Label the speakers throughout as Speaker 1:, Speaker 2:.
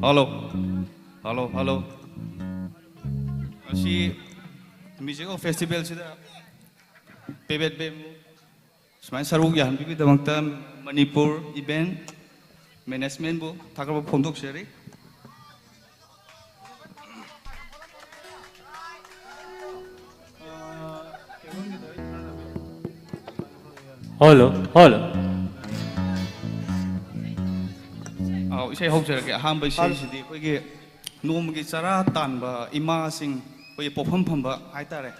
Speaker 1: Hello. Hello, hello. Asi musical festival sida pebet bem semain sarung yan bibi damangta Manipur event management bu takar pondok seri.
Speaker 2: Hello, hello.
Speaker 1: Isai hojera ke aham bai sei sidi koi ge nom gi chara tan ba ima sing koi pofam phamba hai tare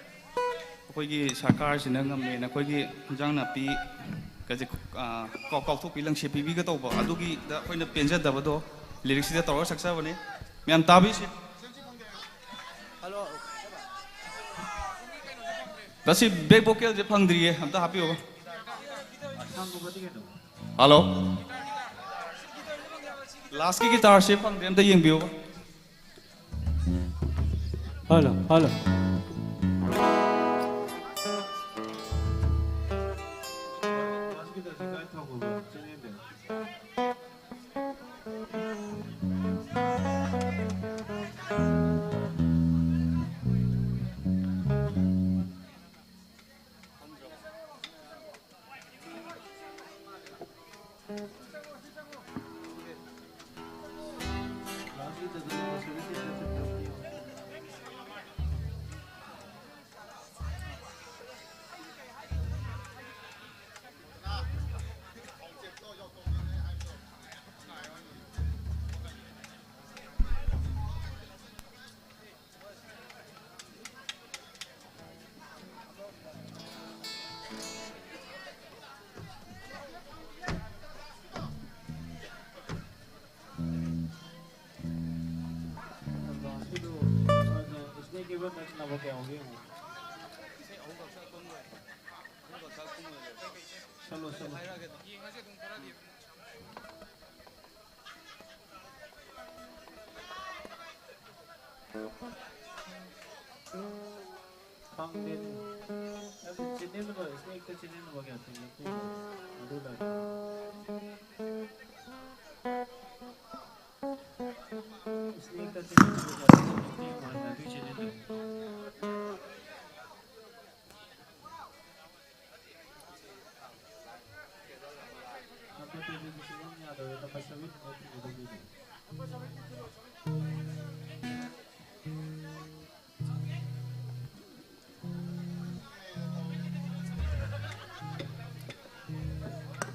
Speaker 1: koi gi sarkar sina ngam me na koi gi jang na pi ka je ko ko thok pi lang se pi bi ga to ba adu gi da koi na penja da ba do lyrics da tor saksa bane myam tabi si dasi back vocal je phangdri ye amta happy hoba hello last की guitar से फंग them ता young बियो
Speaker 2: Hello, hello.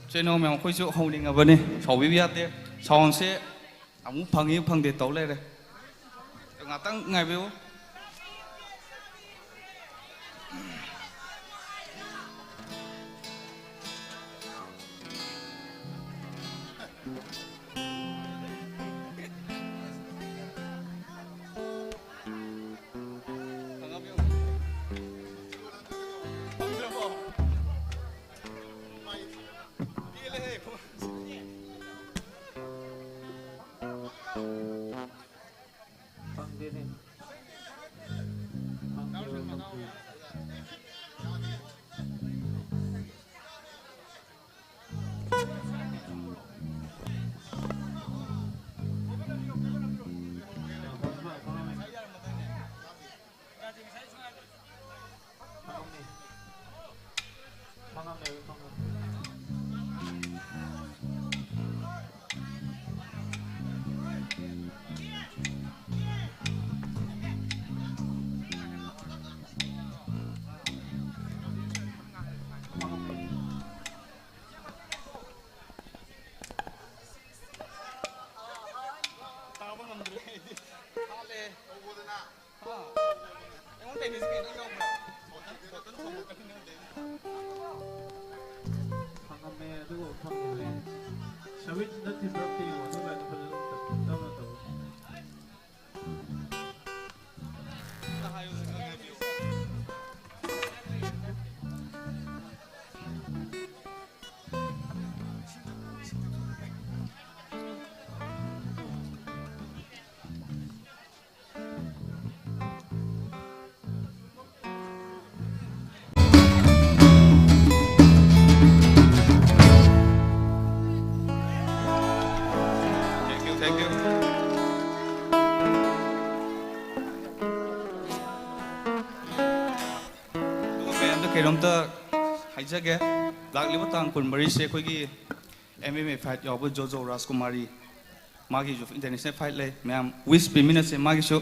Speaker 2: cheno me khoi chu holding abane sawi bi ate sound se amu phangi phang de tau le re ngatang ngai biu
Speaker 1: ꯀꯩꯅꯣꯝꯇ ꯍꯥꯏꯖꯒꯦ ꯂꯥꯛꯂꯤꯕ ꯇꯥꯡ 23ꯁꯦ ꯑꯩꯈꯣꯏꯒꯤ MMA fight ꯌꯥꯎꯕ ꯖꯣꯖꯣ ꯔꯥꯖꯀꯨꯃꯥꯔꯤ ꯃꯥꯒꯤꯁꯨ ꯏꯟꯇꯔꯅꯦꯁꯅꯦꯜ ꯐꯥꯏꯠ ꯂꯩ ꯃꯌꯥꯝ ꯋꯤꯁ ꯄꯤꯃꯤꯟꯅꯁꯦ ꯃꯥꯒꯤꯁꯨ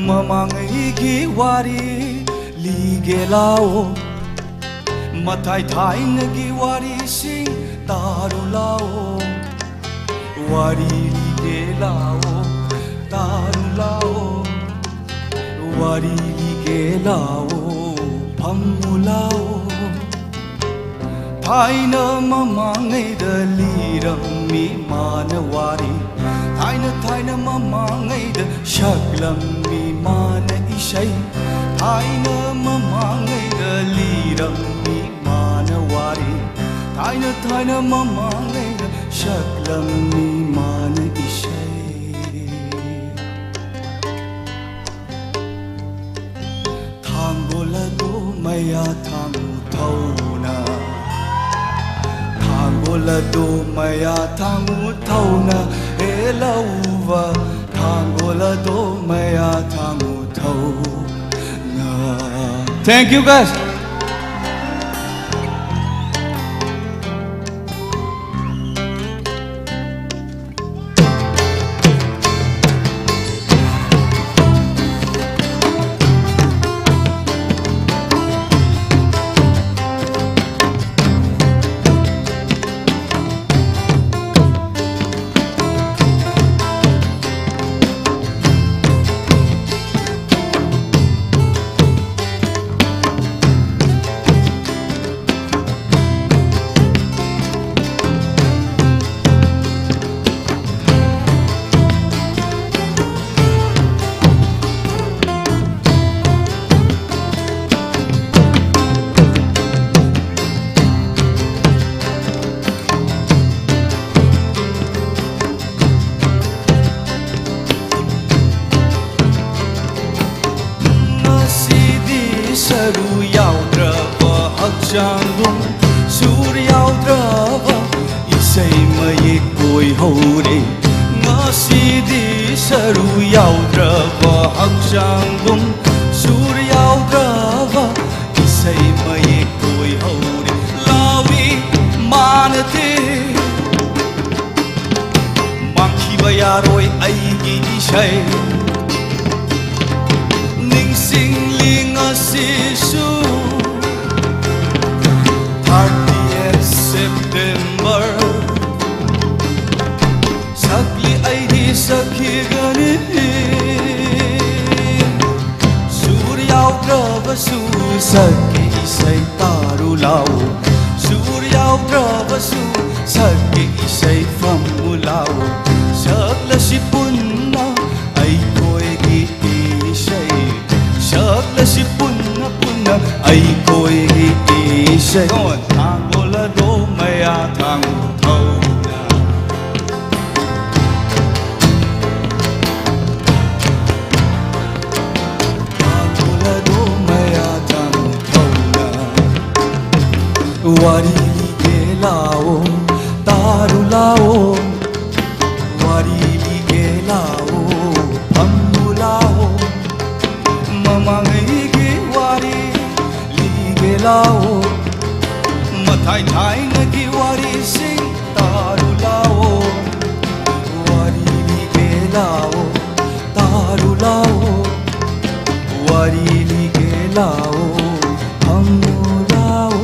Speaker 3: Mamangigi wari lige lao Matai thainagi wari sing taru lao Wari lige lao taru lao Wari lige lao phammu lao Thaina mamangai da lirammi manawari Thaina mamangai da shaklammi mana ishai Thaina mamangai da lirammi manawari Thaina mamangai da shaklammi mana ishai Thangola do maya thangu thauna Thangola do maya thangu thauna Elauva Thangola do maya thangu thauna
Speaker 1: Thank you guys.
Speaker 3: Saru yaudrava hakchangum sur yaudrava isai mayek koi hore ngasidi saru yaudrava hakchangum sur yaudrava isai mayek koi hore lawi manate mangkhiba yaroi aigi isai Sisu 30th September Sakli aidi sakhi gani Suryaudrava su sakhi isai taru lao Suryaudrava su sakhi isai fammu lao Sakla si punna ai koi gi isai Sakla si punna punna ai koi isai Thangola do maya thangu thauna wari lige lao taru lao wari lige lao phammu lao mamangai ge wari lige lao mathai thai na gi wari sing taru lao wari lige lao taru lao wari lige lao phammu lao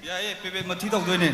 Speaker 1: 야예 베베 뭐 티도 없더니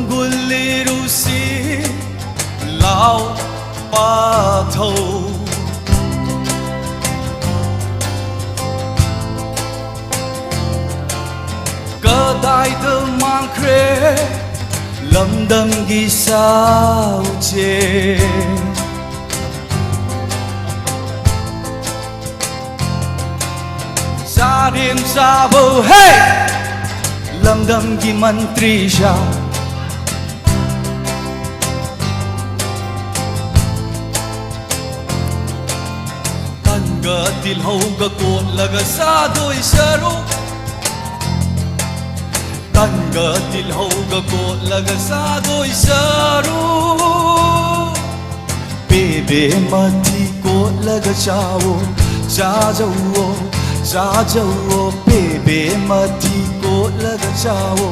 Speaker 3: Gulirusi lao pa thâu cơ đại thơ mang khre lâm đâm ghi sao chê sa đêm sa vô hey lâm đâm ghi mantri sa ga til ho ga ko laga sa doi saru tan ga til ho ga ko laga sa doi saru bebe mati ko laga chao cha jau bebe mati ko laga chao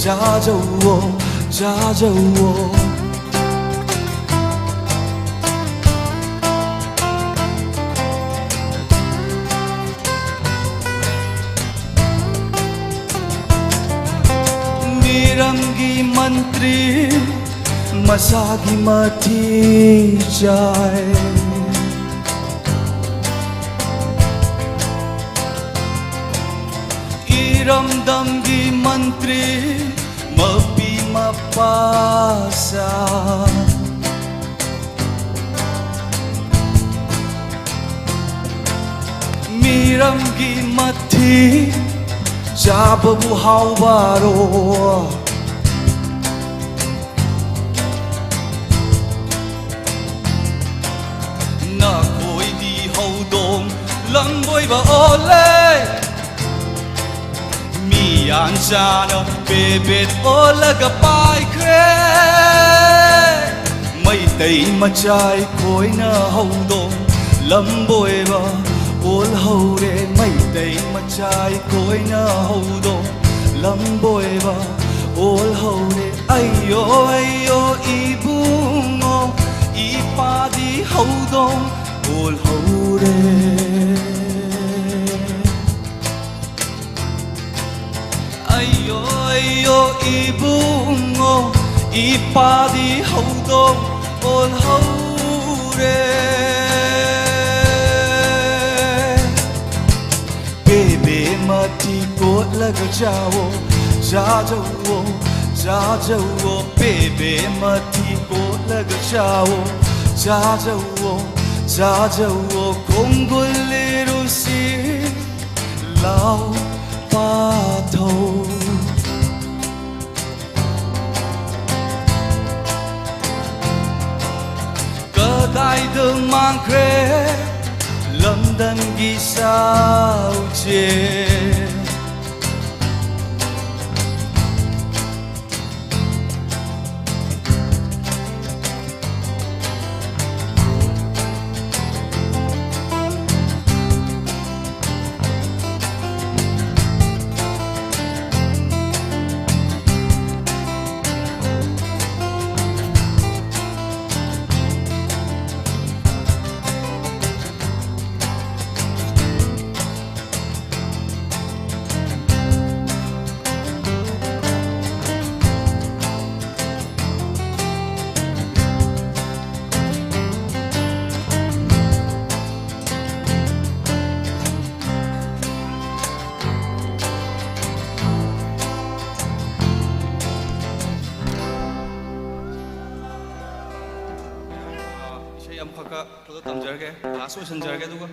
Speaker 3: cha jau Ramgi mantri masagi mati jai Iram damgi mantri mapi mapasa Miram gi mati Jababu hau baro Na khôi đi hậu đồn lăng bôi và ô lê Mi an cha na bê bết ô lê gà bài khê Mây tây mà trai khôi na hậu đồn lăng bôi và ôl hậu đê Mây tây mà trai khôi na hậu đồn lâm bồi ba ol hậu để ayo ibungo ipa đi hậu đông ol hậu để ayo ibungo ipa đi hậu đông ol hậu để bebe mati ko laga jawo jawo bebe mati ko laga jawo kongolero si lao pa thâu cơ đai đường mang kre London gi sao chê
Speaker 1: 아까 그거 땀절게 라소 선절게 누구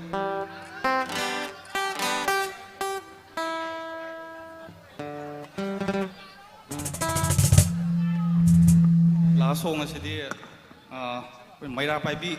Speaker 1: 라소 ngasi디 maira paibi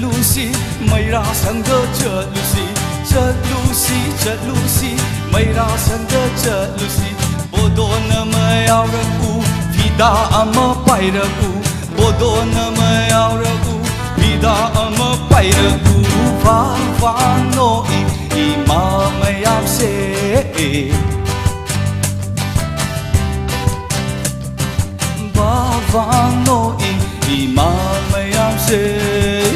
Speaker 1: Lucy mây ra sang đơ chợt Lucy mây ra sang đơ chợt Lucy bodo na mai ao ra ku vida ama pai ra ku bodo na mai ao ra ku vida ama pai ra ku va no i ma mai am se va no i ma mai am se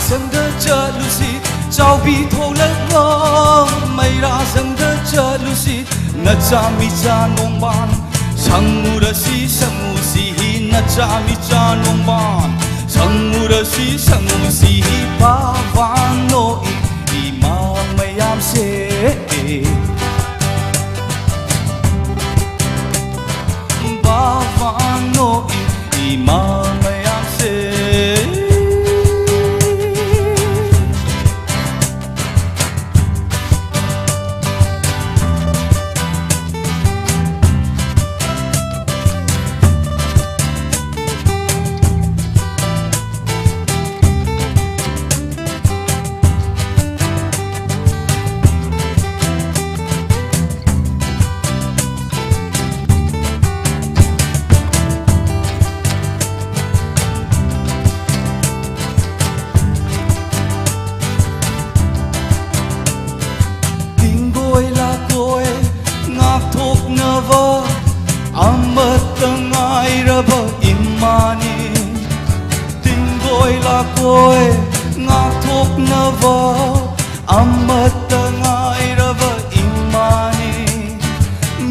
Speaker 1: sân đất chợ Lucy chào bi thô lẫn ngó mây ra sân đất chợ Lucy na cha mi cha nong ban sang mu ra si na cha mi cha nong ban sang mu ra si ba van no i ma mai am se ba van no i ma mai am se
Speaker 3: koi la koi ngak thok na va amata ngai rava imani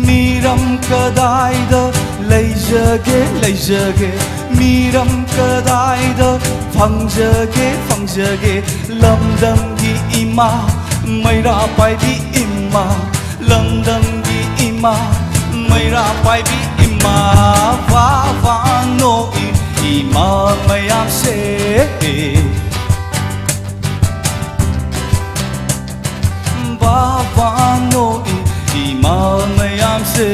Speaker 3: miram kadai da leijage leijage miram kadai da fangjage lamdam gi ima maira pai bi ima lamdam gi ima maira pai bi ima va va no ima mayam se va va no ima mayam se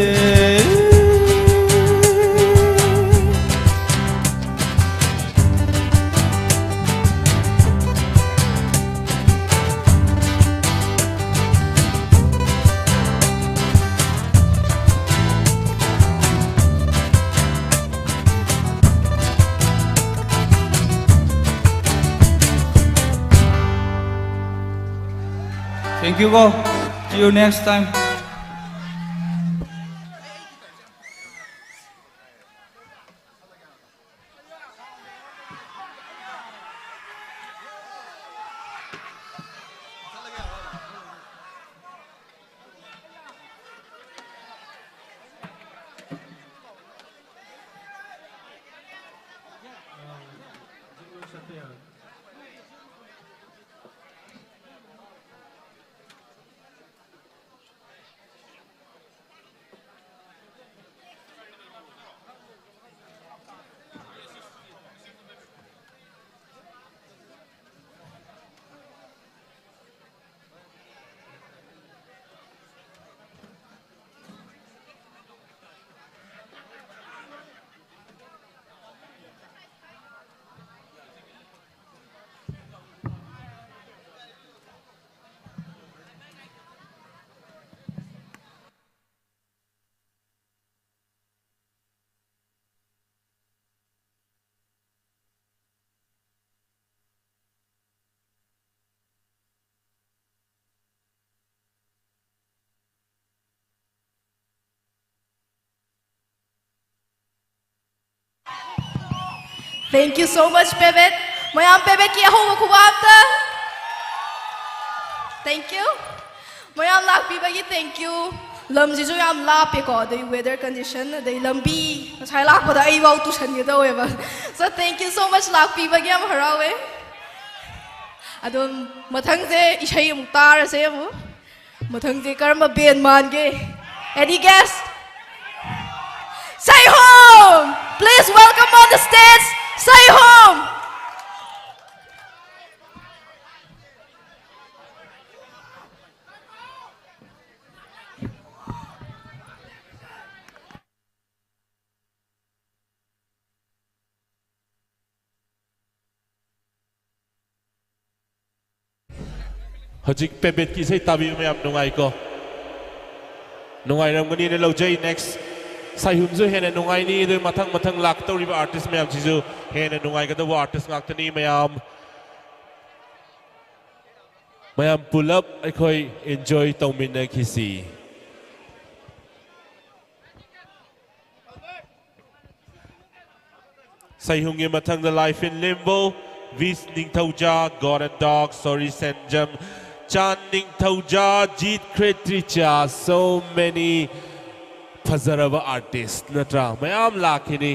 Speaker 1: Thank you, go. See you next time.
Speaker 4: Thank you so much, Pebet. Mayam Pebet ki aho kubamta. Thank you. Mayam lakpi bagi thank you. Lam jisu yam lape ko the weather condition the lambi sai lak pada ai wau tu san ge dawe ba. So thank you so much lakpi bagi am harawe. Adum mathang je isai amuk tar se amu. Mathang je karma ben man ge. Any guest? Say home. Please welcome on the stage. Say home!
Speaker 5: Hajik Pebet ki say tabi mayam nungai ko. Nungai ram gani ne lojay next. Sai hum zo hena nungai ni do mathang lak to riba artist mayam chizu hena nungai ka do artist ngak tani mayam pull up akhoi enjoy tawmin ki si Sai hum ge mathang the life in limbo vis ning thauja god and dog sorry senjam chan ning thauja jeet kretricha so many Fazarava artist natra mayam lakini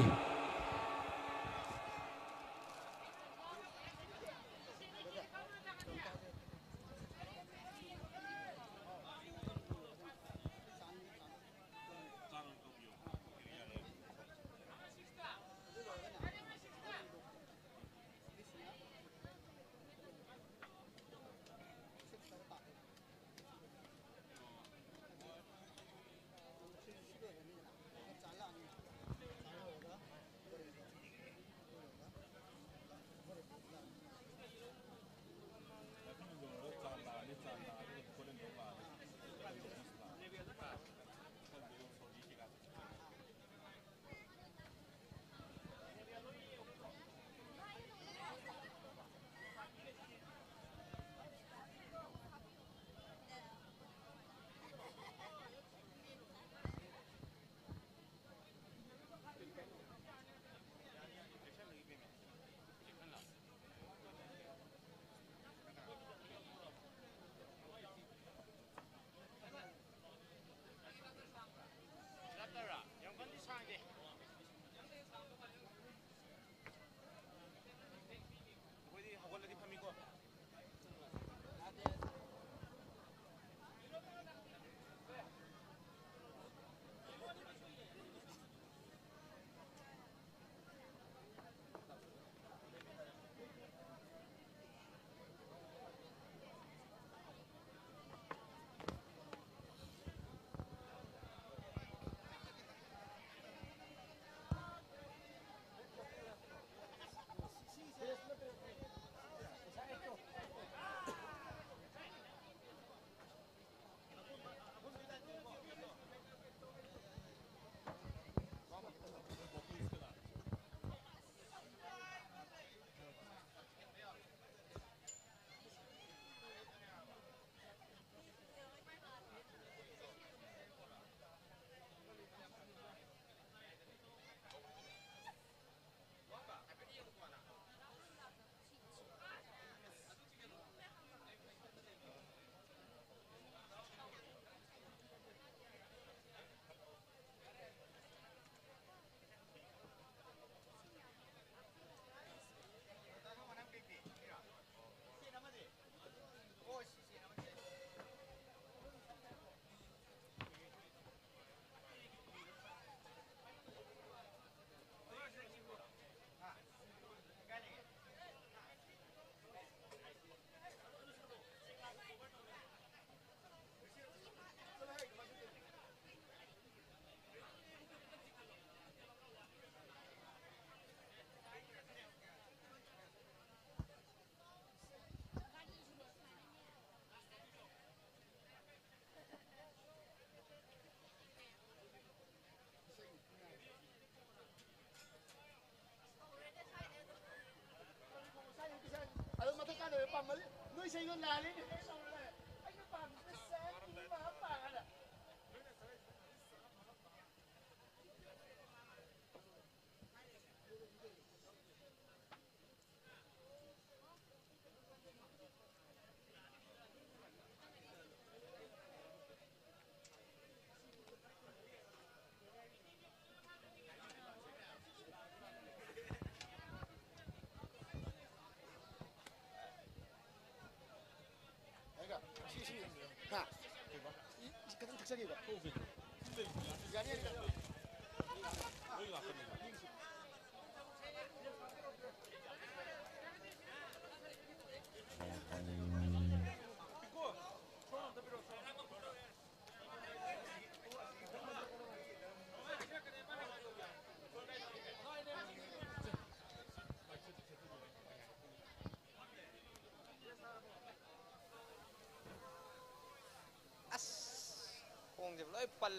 Speaker 6: Khung thì lối pal.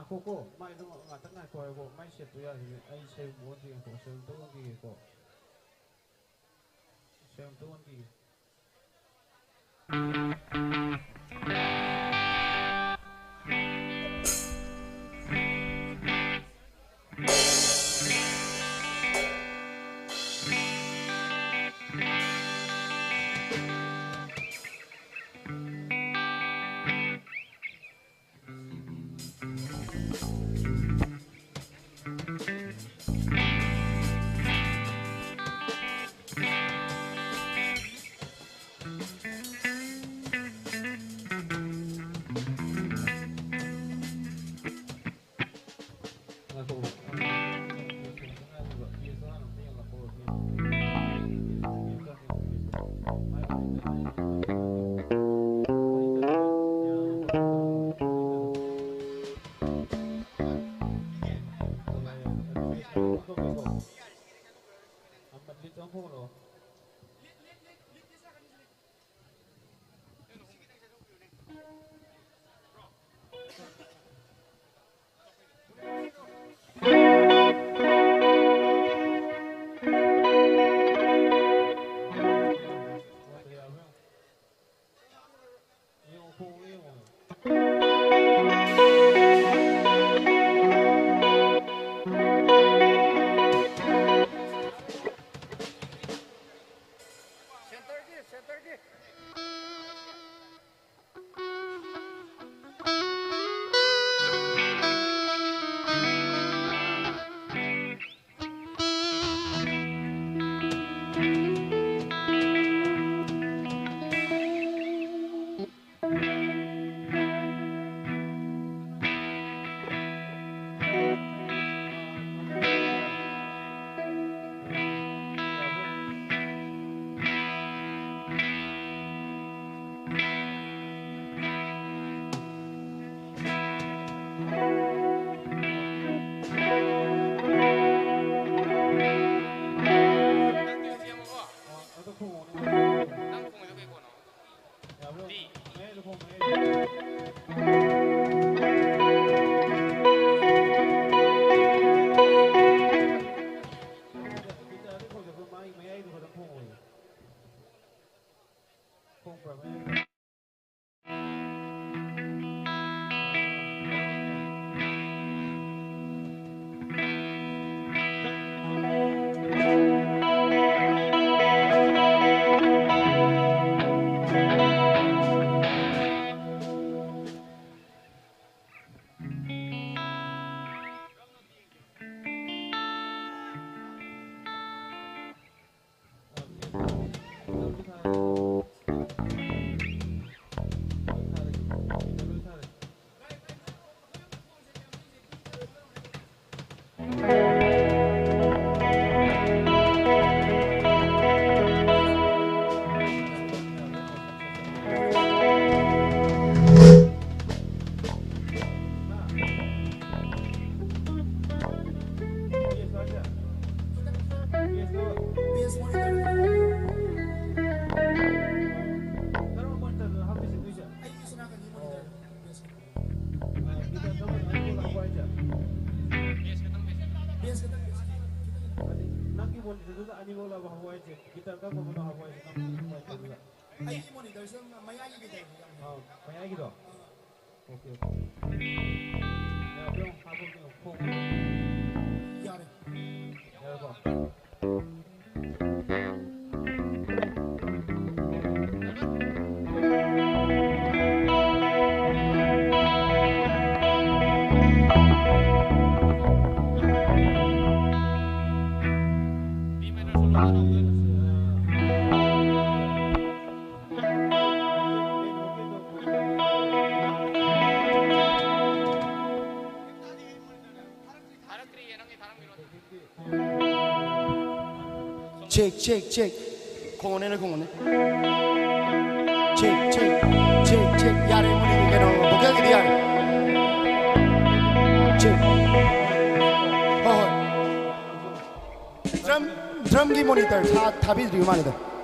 Speaker 7: Koko, mai itu nggak tenang kau mai siapa ya? Saya mau dia kau, saya untuk dia kau, saya untuk dia.
Speaker 8: 체크 공원에는 공원에 체크 야래 문이 그게로 목욕이 돼야 체크 드럼 기 모니터 다 답이 리만이다.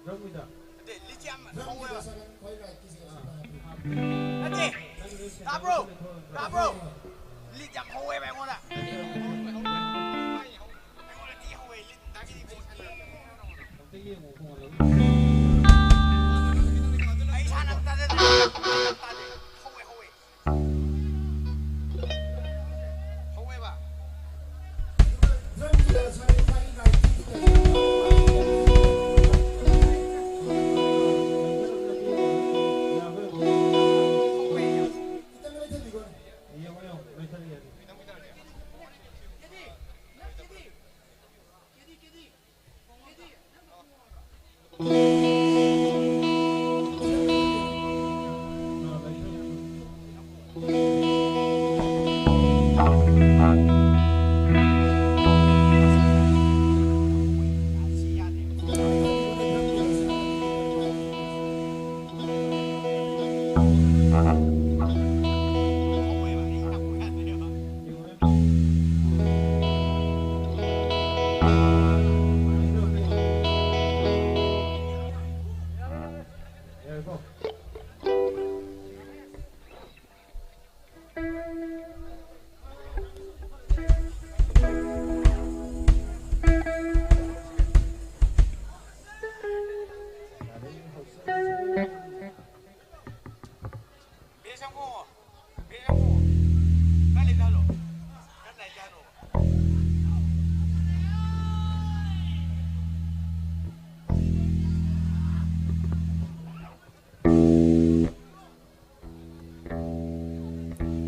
Speaker 7: drum이다. 갑자기 뭐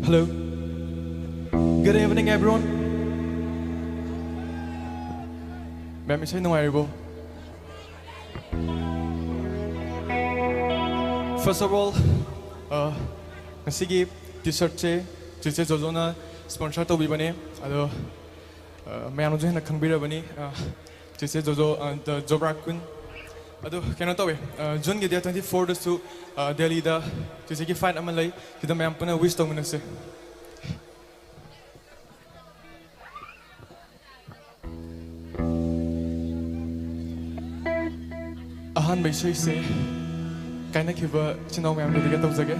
Speaker 9: Hello. Good evening, everyone. Ma'am, isa'y nungairibo. First of all, ngasigi t-shirt che Jose Jojo na sponsor tawbibani. Ado mayamno jo hena khangbirabani Jose Jojo the Jobrak kun. Ado kena tawe June gi dia 24 dasu Delhi da Jose gi fight ama lai kida mayam puna wish tawmina se. Ahan bai sei se kaina khiba chinau mayam lo diga tawjage.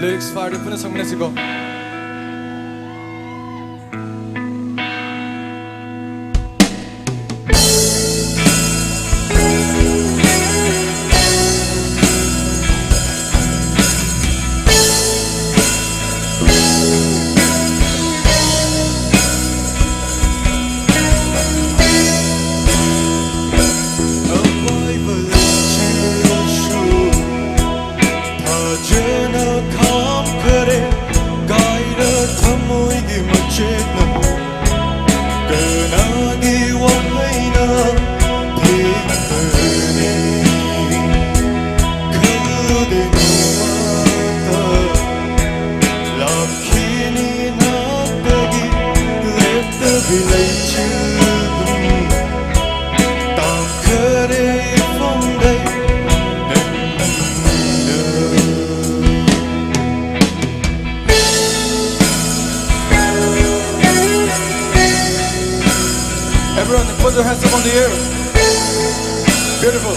Speaker 9: Lyrics fire puna sangna sigo. Everyone, put your hands up on the air. Beautiful.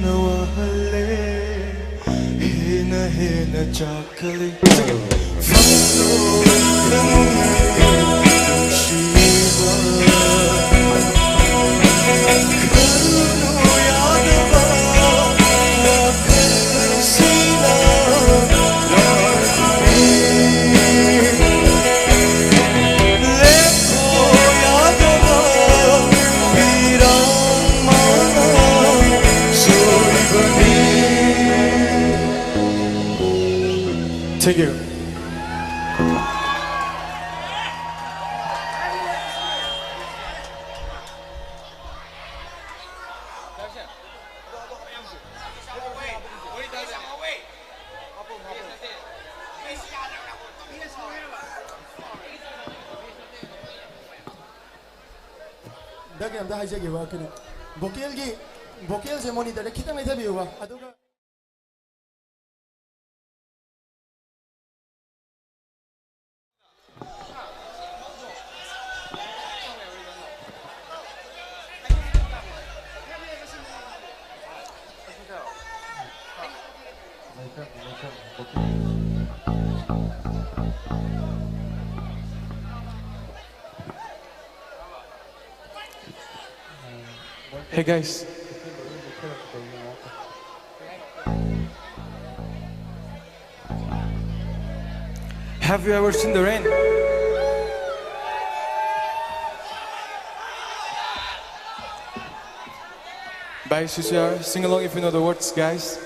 Speaker 3: hena wahale hena chakale
Speaker 9: Thank you.
Speaker 8: Dagi amda haijage wa kene. Vocal se monitor khitang leitha bi wa aduga
Speaker 9: Hey guys. Have you ever seen the rain? By CCR, sing along if you know the words, guys.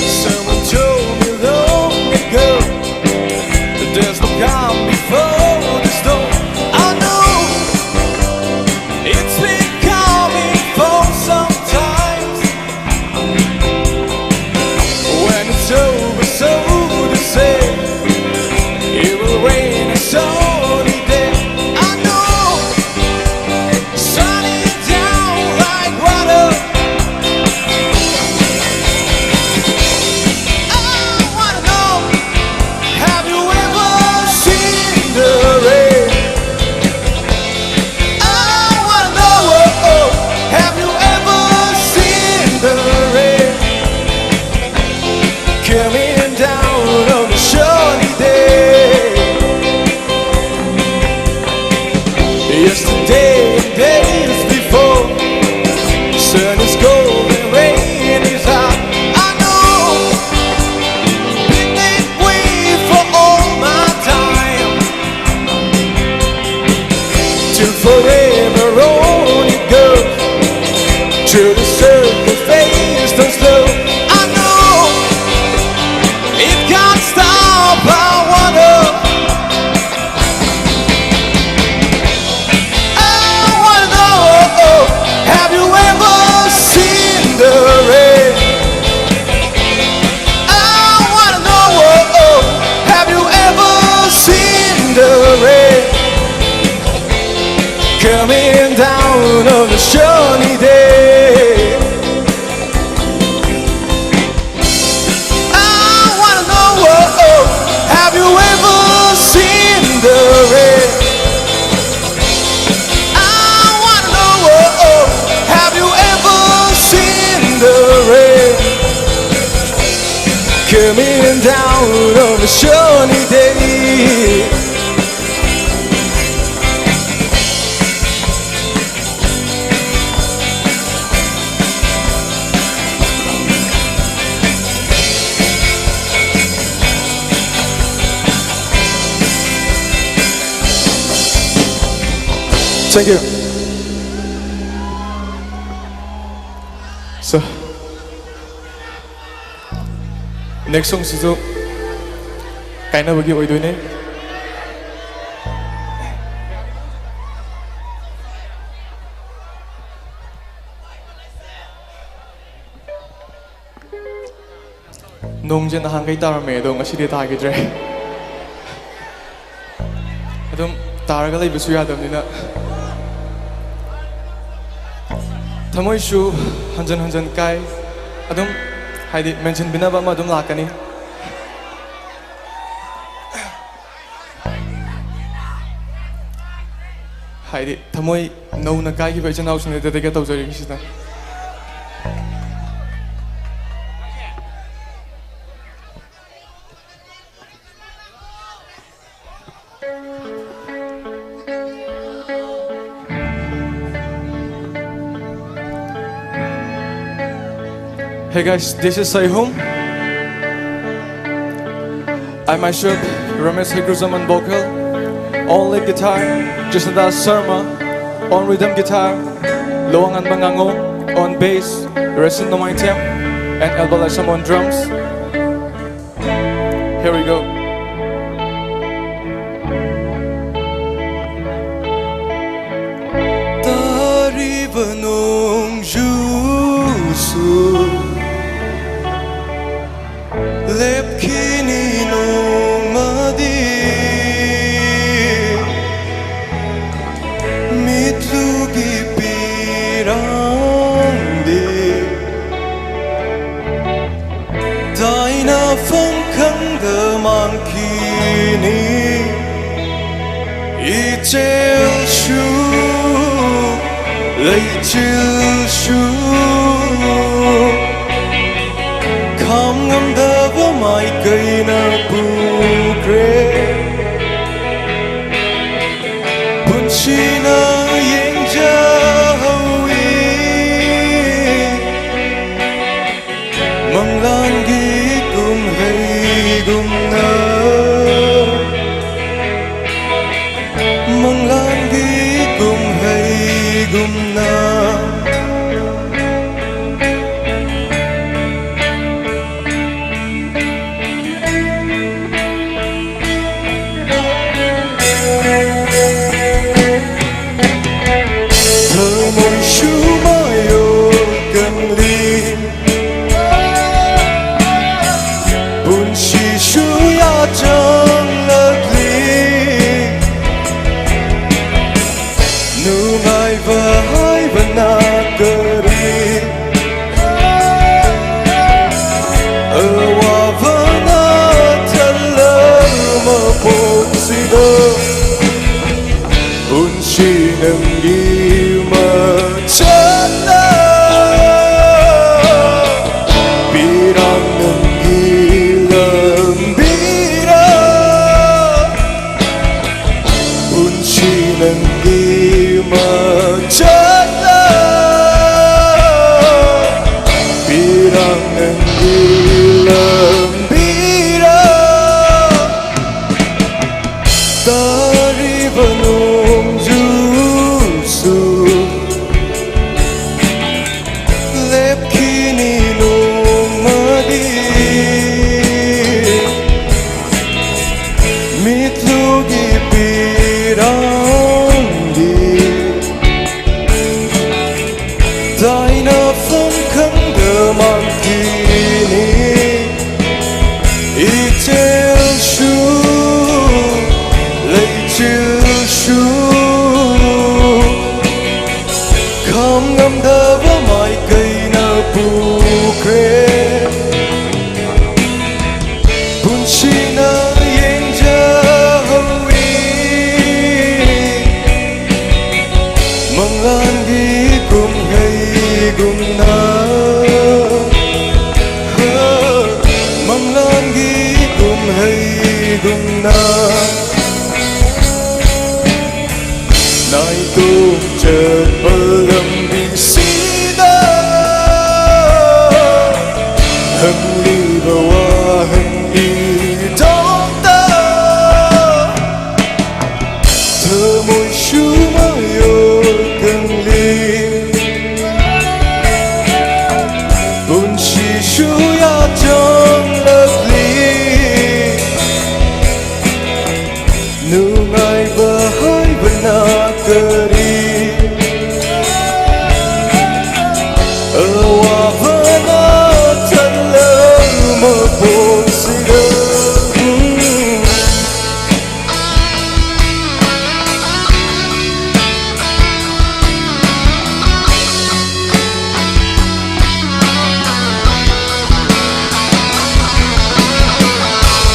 Speaker 3: Someone told me long ago that there's no calm before the storm. I know it's been coming for some time. When it's over, so to say, it will rain a sunny day. I know, sunny down like water. Have you ever seen the rain? I wanna know, have you ever seen the rain? Coming down on a sunny day. Yesterday and days before, sun is cold and rain is hot. I know. Forever on it goes, till the circle fades down slow. I know it can't stop. I wanna know, have you ever seen the rain? I wanna know, have you ever seen the rain? Coming down on a sunny day. I wanna know, have you ever seen the rain? I wanna know, have you ever seen the rain? Coming down on a sunny day.
Speaker 9: Thank you. So, next song is kind of a doing it. nongje na hang kai tar me do ngasi de ta gi dre adum tar ga lai bisu ya dam ni na thamoi shu hanjan kai adum haidi mention bina ba ma adum lakani haidi thamoi no na kai gi ba chanau sine de ga tau jari gi sita Hey guys, this is Sai Home. I myself, Ramesh Hikruzaman on vocal, on lead guitar, Jasnadas Sarma on rhythm guitar, Loangan Mangango on bass, Resin Nomaitiam, and Elbalasam on drums. Here we go.
Speaker 3: Taribanong Jusu Lepkini nung madi Mitlugi pirangdi Daina fangkang demang kini Ichel shu Lay chill shu Kham ngam da va mai kai na pu kre Pun chi na yeng ja hawi Mang lan gi kum hai gum na Mang lan gi kum hai gum na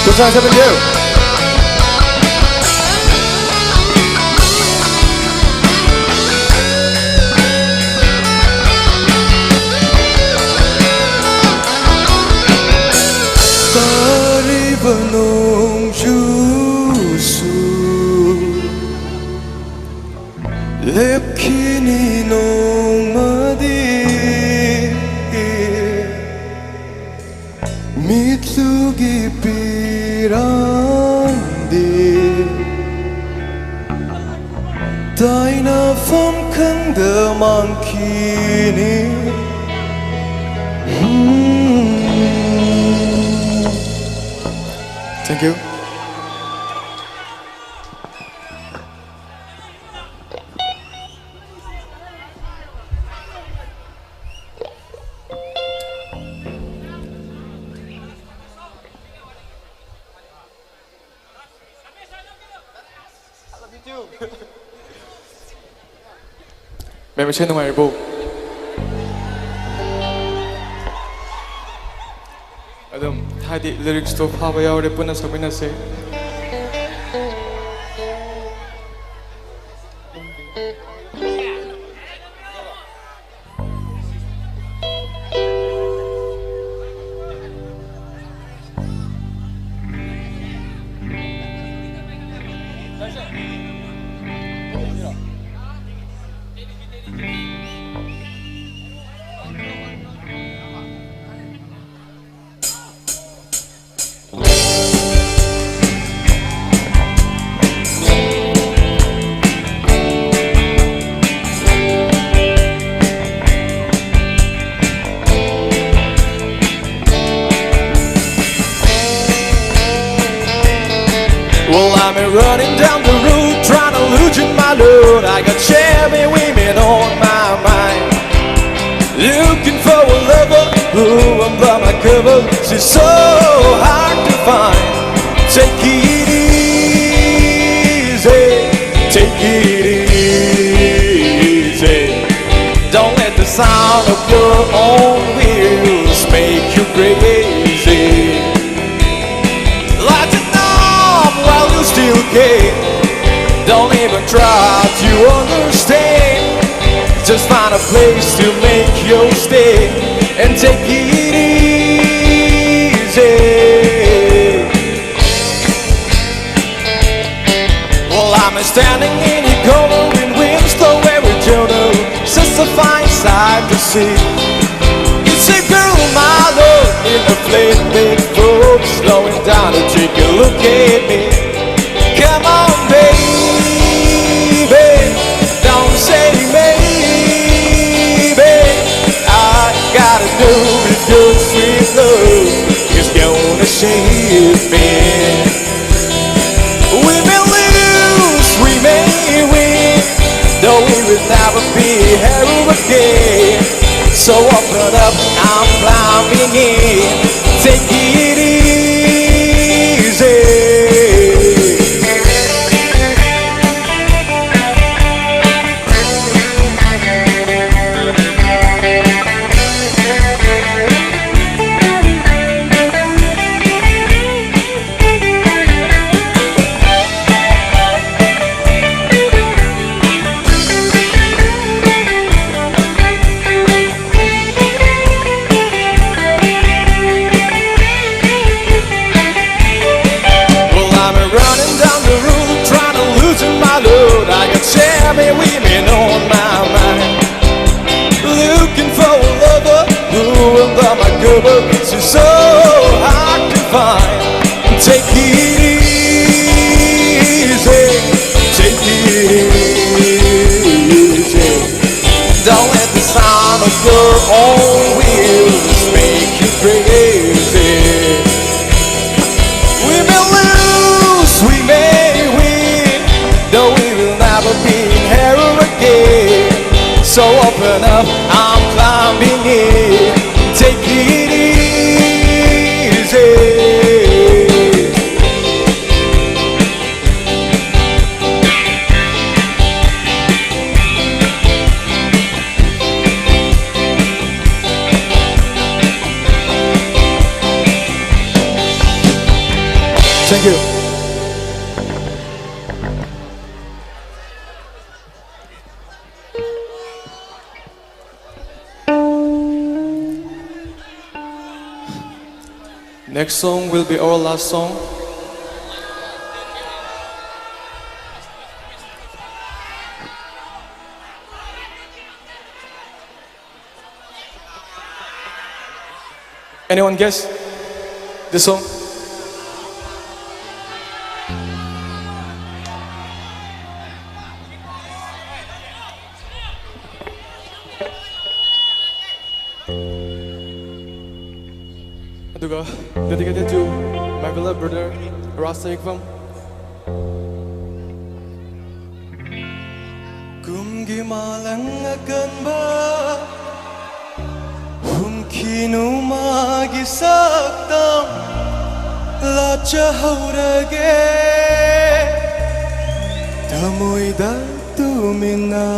Speaker 8: Good times having you.
Speaker 3: Tariba nung jusu lepkini nung madi mitlugi pirandi Daina fam kanda mankini Thank you.
Speaker 9: Mẹ trên ngoài bộ Adam, hadi lyrics to Pabaya or Puna Sabina say.
Speaker 3: Well, I'm running down the road, trying to loosen my load. I got Chevy women on my mind, looking for a lover who under my cover. She's so hard to find. Take it easy, take it easy. Don't let the sound of your own wheels make you crazy. Light it up while you still can. Don't even try to understand. Just find a place to make your stay and take it easy. Well, I'm standing in a corner in Winslow, Arizona. Such a fine sight to see. It's a girl, my love, in a flatbed boat, slowing down to take a look at me. Come on, baby, don't say maybe. I gotta do it, good sweet love is gonna save me. We may lose, we may win, though we will never be here again. So open up, I'm climbing in. Take it easy. Chevy women on my mind, looking for a lover who will buy my cover. She's so hard to find. Take it easy, take it easy. Don't let the sound of your own wheels make you crazy. We may lose, we may win, though we will never be here again. So open up, I'm climbing in. Take it easy.
Speaker 9: Thank you. Next song will be our last song. Anyone guess this song? Aduga, dedicated to my beloved brother Rasta Ikvam. Kumgi malang akan ba Humkinu magi saktam La chahaurage Tamoy da tumina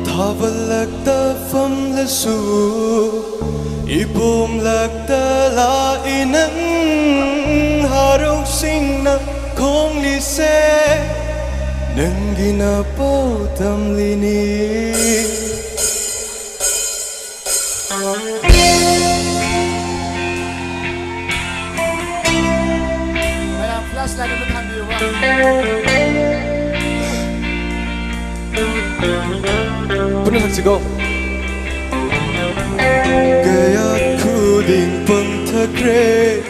Speaker 9: Tavalagta fam lasu Ibum lagta la inang Harong sing na kong lise Nang ginapaw tamlini
Speaker 8: Kaya flashlight na matandi ba?
Speaker 9: Puno sagsigaw. Kaya kuding pangtakre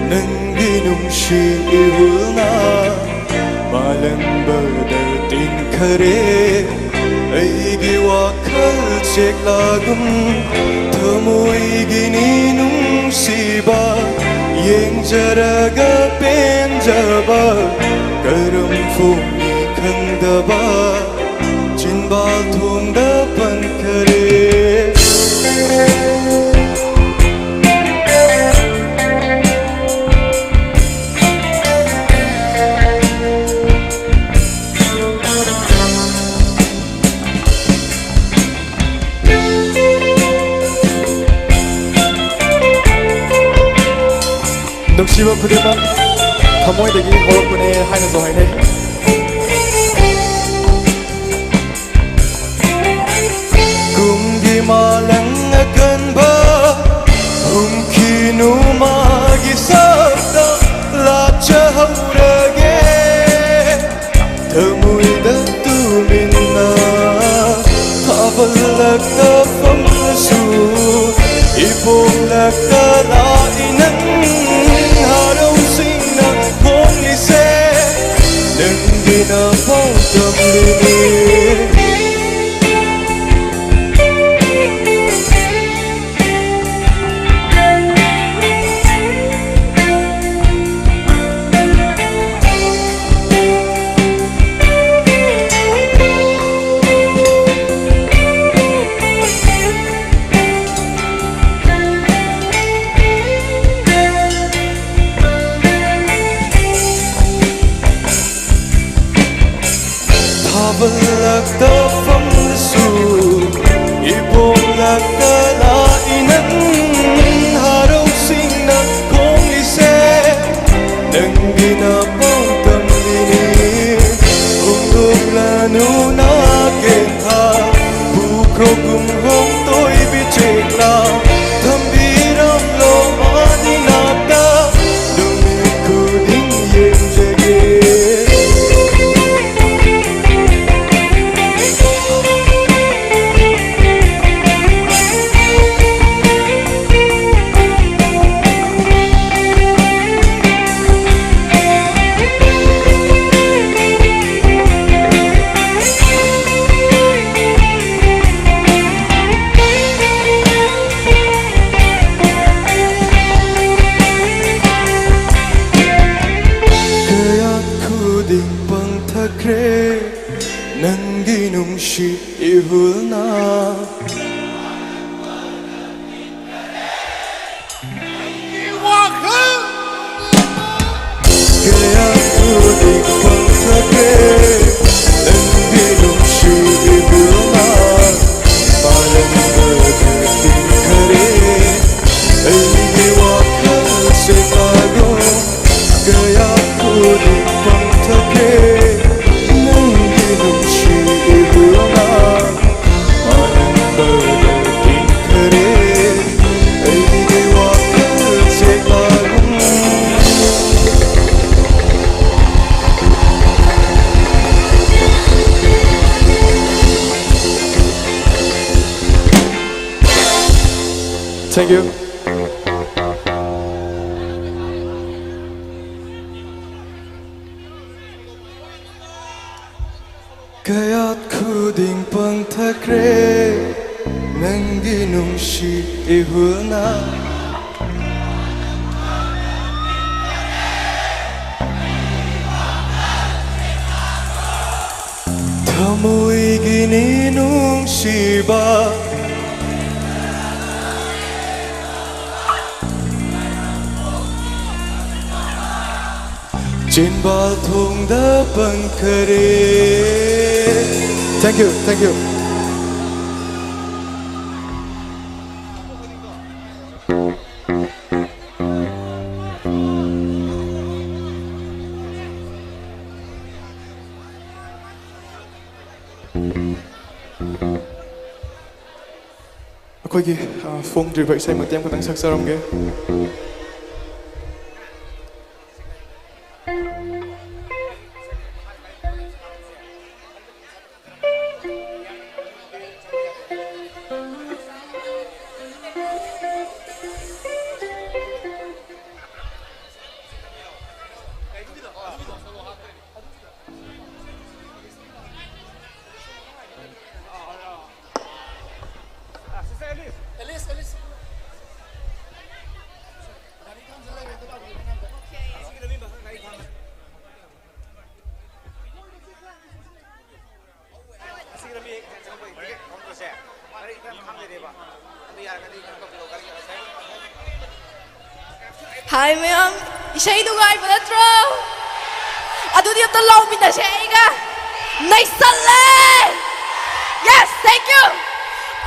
Speaker 9: Nang ginungsiihul na Malang badating kare Ay giwakal cek lagum Tamoy gininong siba Yang jaraga penjaba Karam fumi kang daba Jinbal tung dapan kare 녹시와 그대만 가모이 되기 어렵군에 하면서 하이네 kumgi malang akan ba humkinu magi sabda la chahaurage tamoy da tumina tavalagta famsu ibong lagta la inang haraw sing na kong lise nang ginapaw tamlini Thank you.
Speaker 3: Kayat khuding pangthakre nangi nungshi ihulna Thamoigi ni nungsiba Jinbal thong da pankare Thank you, thank you.
Speaker 9: ꯑꯩꯈꯣꯏꯒꯤ ꯐꯣꯡꯗ꯭ꯔꯤꯕ ꯏꯁꯩ ꯃꯇꯦꯛ ꯈꯤꯇꯪ ꯁꯛꯆꯔꯝꯒꯦ
Speaker 4: Hi ma'am, isay nungay pa na tro. Ado di ito law mina siya iga. Nice salen. Yes, thank you.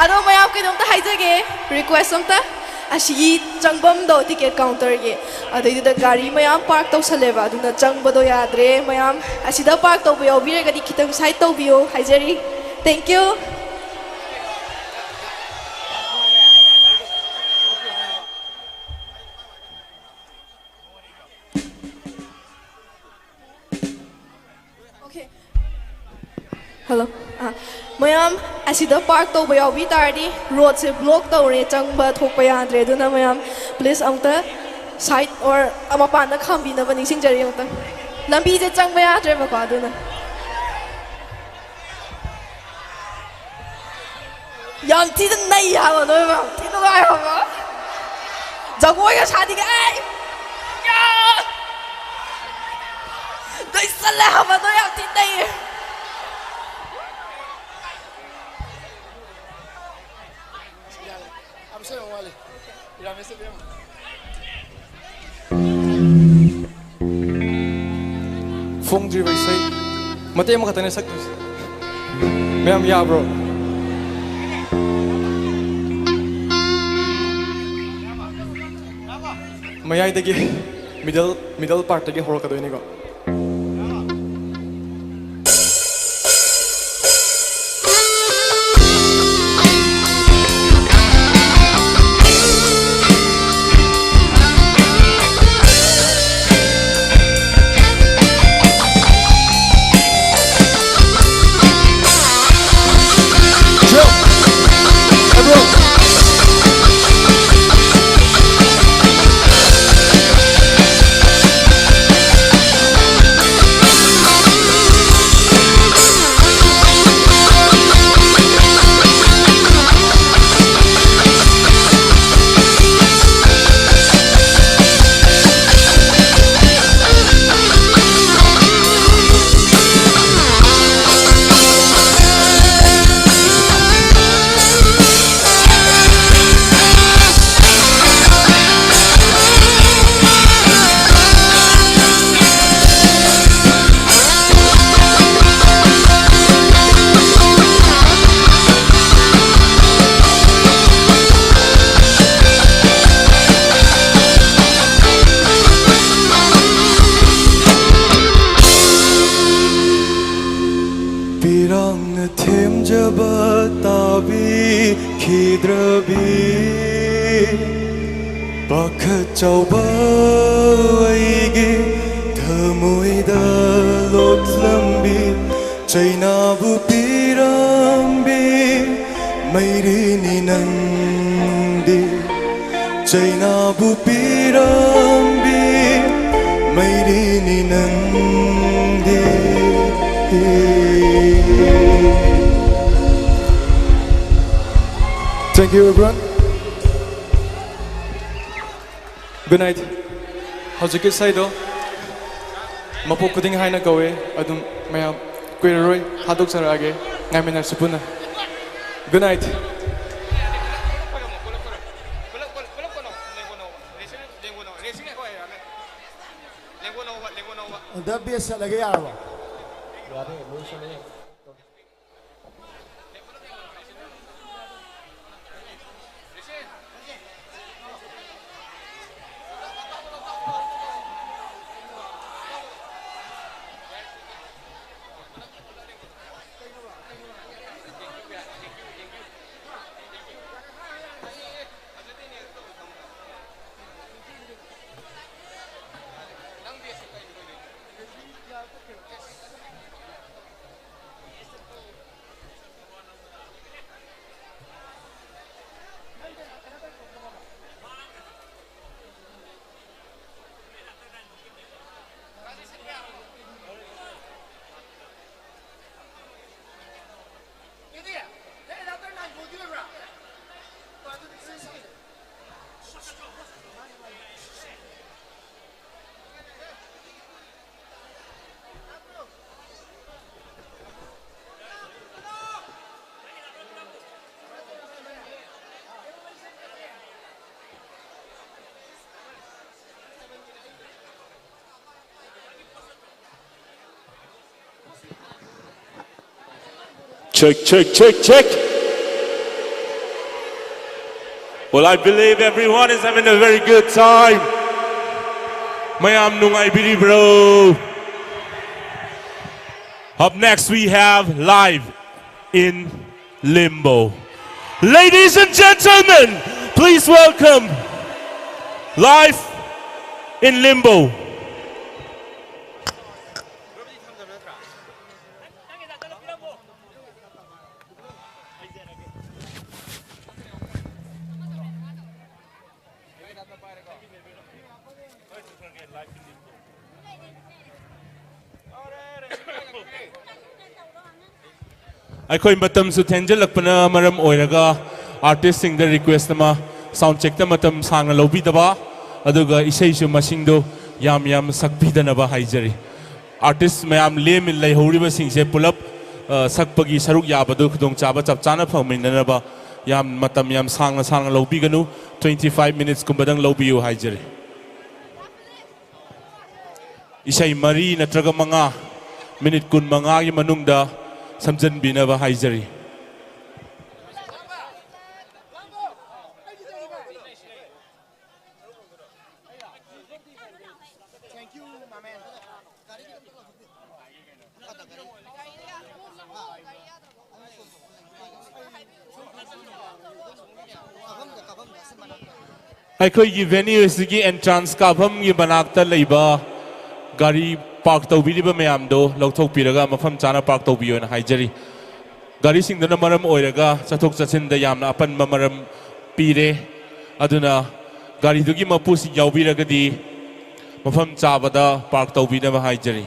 Speaker 4: Ano ma'am kinong ta haijage request om ta. Asi changbam do ticket counter ge. Ado ito gari ma'am park taw sa leva. Ado na changba do yadre ma'am. Asi da park taw biyo bire gadi kitang side taw biyo haijari. Thank you. Hello. Mayam, asida park to bayaw bi tardi road se block to re changba thokpa yadre duna mayam please amta side or amapan na khambi na bani sing jari amta lambi je changba yadre ba ka duna yam ti den nai ha ba no ba ti no ga ha ba jagoi ga shadi ga ai ya dai sala ha ba no ya ti nai
Speaker 9: ꯐꯣꯡꯗ꯭ꯔꯤꯕ ꯏꯁꯩ ꯃꯇꯦꯛ ꯑꯃꯈꯛꯇꯅꯦ ꯁꯛꯇꯣꯏꯁꯦ ꯃꯌꯥꯝ ꯌꯥꯕ꯭ꯔꯣ ꯃꯌꯥꯏꯗꯒꯤ middle ꯄꯥꯔꯠꯇꯒꯤ ꯍꯧꯔꯛꯀꯗꯣꯏꯅꯤꯀꯣ Chauba aigi thamoida lotlambi chaina bu pirambi mairini nandi
Speaker 3: Chainabu pirambi Mairini nandi
Speaker 9: Thank you, everyone. Good night. How's Saido? Mapo kuding haina gawe adum mayam kuiroi hadok sarage ngamina supuna. Good night.
Speaker 8: The best lagi yarwa.
Speaker 5: Check, check, check, check. Well, I believe everyone is having a very good time. Mayam nungai biri bro. Up next we have Live in Limbo. Ladies and gentlemen, please welcome Live in Limbo. ꯑꯩꯈꯣꯏ ꯃꯇꯝꯁꯨ ꯊꯦꯡꯖꯤꯜꯂꯛꯄꯅ ꯃꯔꯝ ꯑꯣꯏꯔꯒ ꯑꯥꯔꯇꯤꯁꯁꯤꯡꯗ request ꯑꯃ sound ꯆꯦꯛꯇ ꯃꯇꯝ ꯁꯥꯡꯅ ꯂꯧꯕꯤꯗꯕ ꯑꯗꯨꯒ ꯏꯁꯩꯁꯨ ꯃꯁꯤꯡꯗꯨ ꯌꯥꯝ ꯁꯛꯄꯤꯗꯅꯕ ꯍꯥꯏꯖꯔꯤ ꯑꯥꯔꯇꯤꯁ ꯃꯌꯥꯝ ꯂꯦꯝꯃꯤ ꯂꯩꯍꯧꯔꯤꯕꯁꯤꯡꯁꯦ ꯄꯨꯂꯞ ꯁꯛꯄꯒꯤ ꯁꯔꯨꯛ ꯌꯥꯕꯗꯨ ꯈꯨꯗꯣꯡꯆꯥꯕ ꯆꯞ ꯆꯥꯅ ꯐꯪꯃꯤꯟꯅꯅꯕ ꯃꯇꯝ ꯌꯥꯝ ꯁꯥꯡꯅ ꯂꯧꯕꯤꯒꯅꯨ 25 minutes ꯀꯨꯝꯕꯗꯪ ꯂꯧꯕꯤꯌꯨ ꯍꯥꯏꯖꯔꯤ ꯏꯁꯩ 3 ꯅꯠꯇ꯭ꯔꯒ 5 minute 25ꯒꯤ ꯃꯅꯨꯡꯗ samjanbinaba haijari ꯑꯩꯈꯣꯏꯒꯤ venue ꯑꯁꯤꯒꯤ entrance ꯀꯥꯐꯝꯒꯤ ꯃꯅꯥꯛꯇ ꯂꯩꯕ ꯒꯥꯔꯤ park tawbiriba mayamdo lauthokpiraga mafam chana park tawbiyona haijari gari singdana maram oiraga chathok chachinda yamna apanba maram pire aduna gari dugi mapusi yaubiragadi mafam chabada park tawbinaba haijari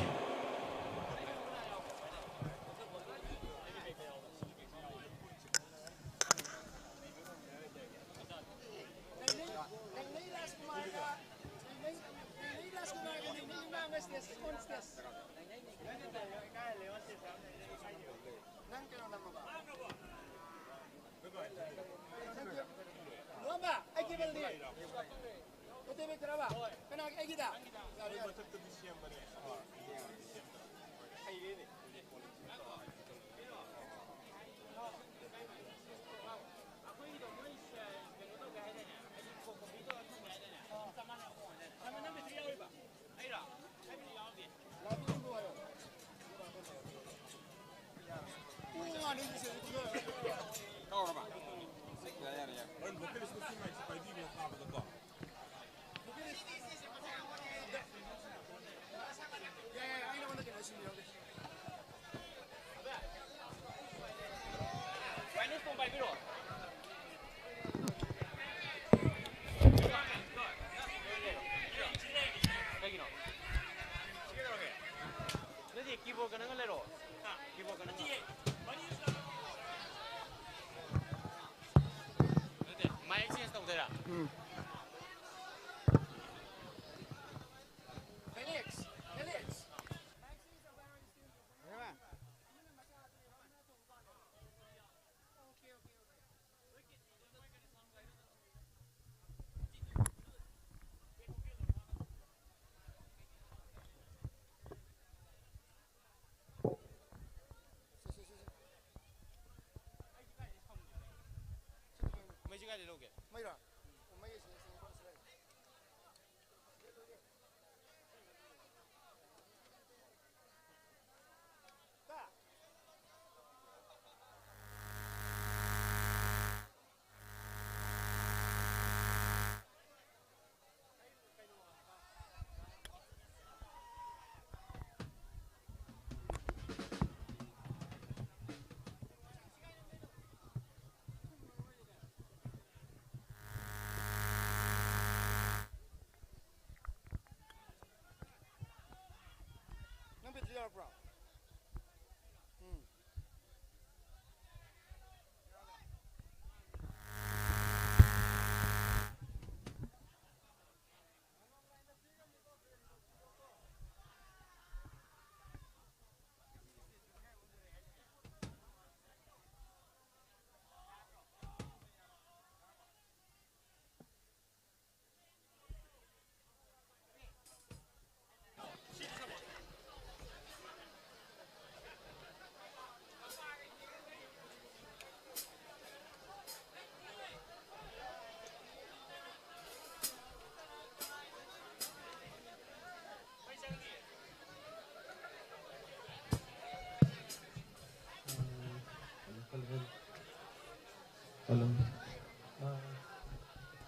Speaker 7: Hello.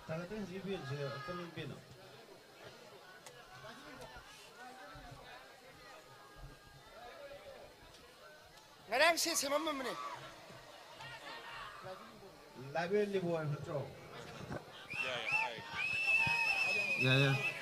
Speaker 7: Tagatin GBL siya, kaming pino.
Speaker 8: Ngarang si semam mana?
Speaker 7: Library libuan metro.
Speaker 5: Yeah.
Speaker 7: Ya.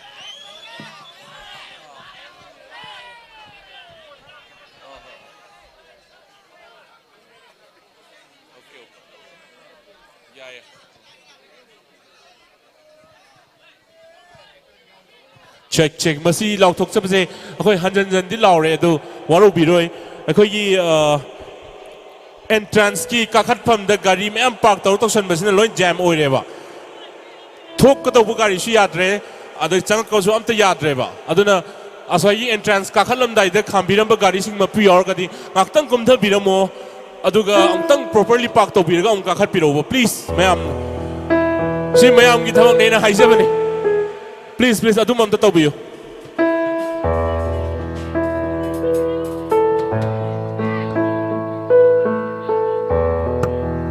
Speaker 5: check masi lau thok chap se akhoi hanjan jan di lau re du waru biroi akhoi gi entrance ki kakhat pham da gari me am park tor tok san basina loi jam oi re ba thok ka to gari shi yad re adu chang ko su am ta yad re ba aduna asoi yi entrance kakhat lam dai da kham biram ba gari sing ma prior ka di ngaktang kum tha biramo aduga amtang properly park to biraga am kakhat piro ba please mayam si mayam gi thamang ne na haise bane please adu mam ta tobiyo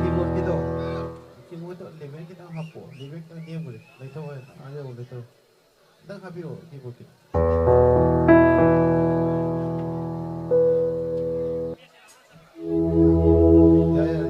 Speaker 7: Keyboard gitu. Keyboard itu level kita hapo. Level kita dia boleh. Leto ada boleh tu. Dan habiro keyboard kita. Ya.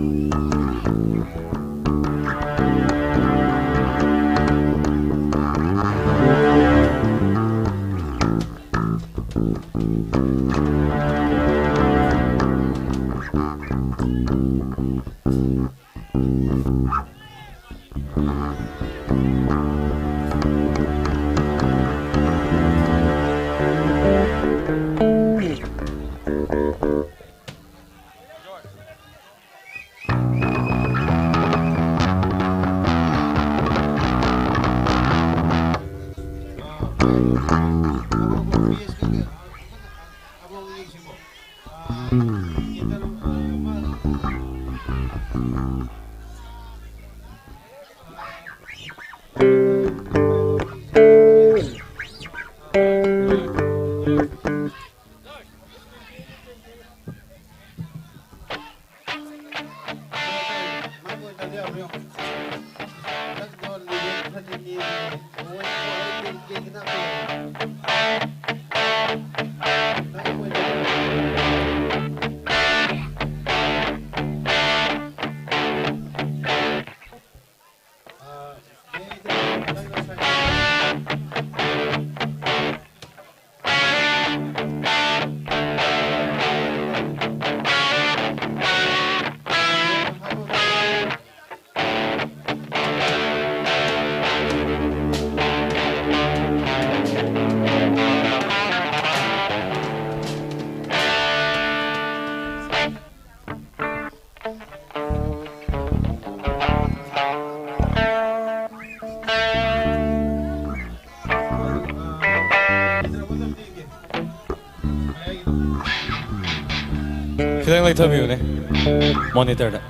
Speaker 7: Okay.
Speaker 10: Kitang later view ne monitor da.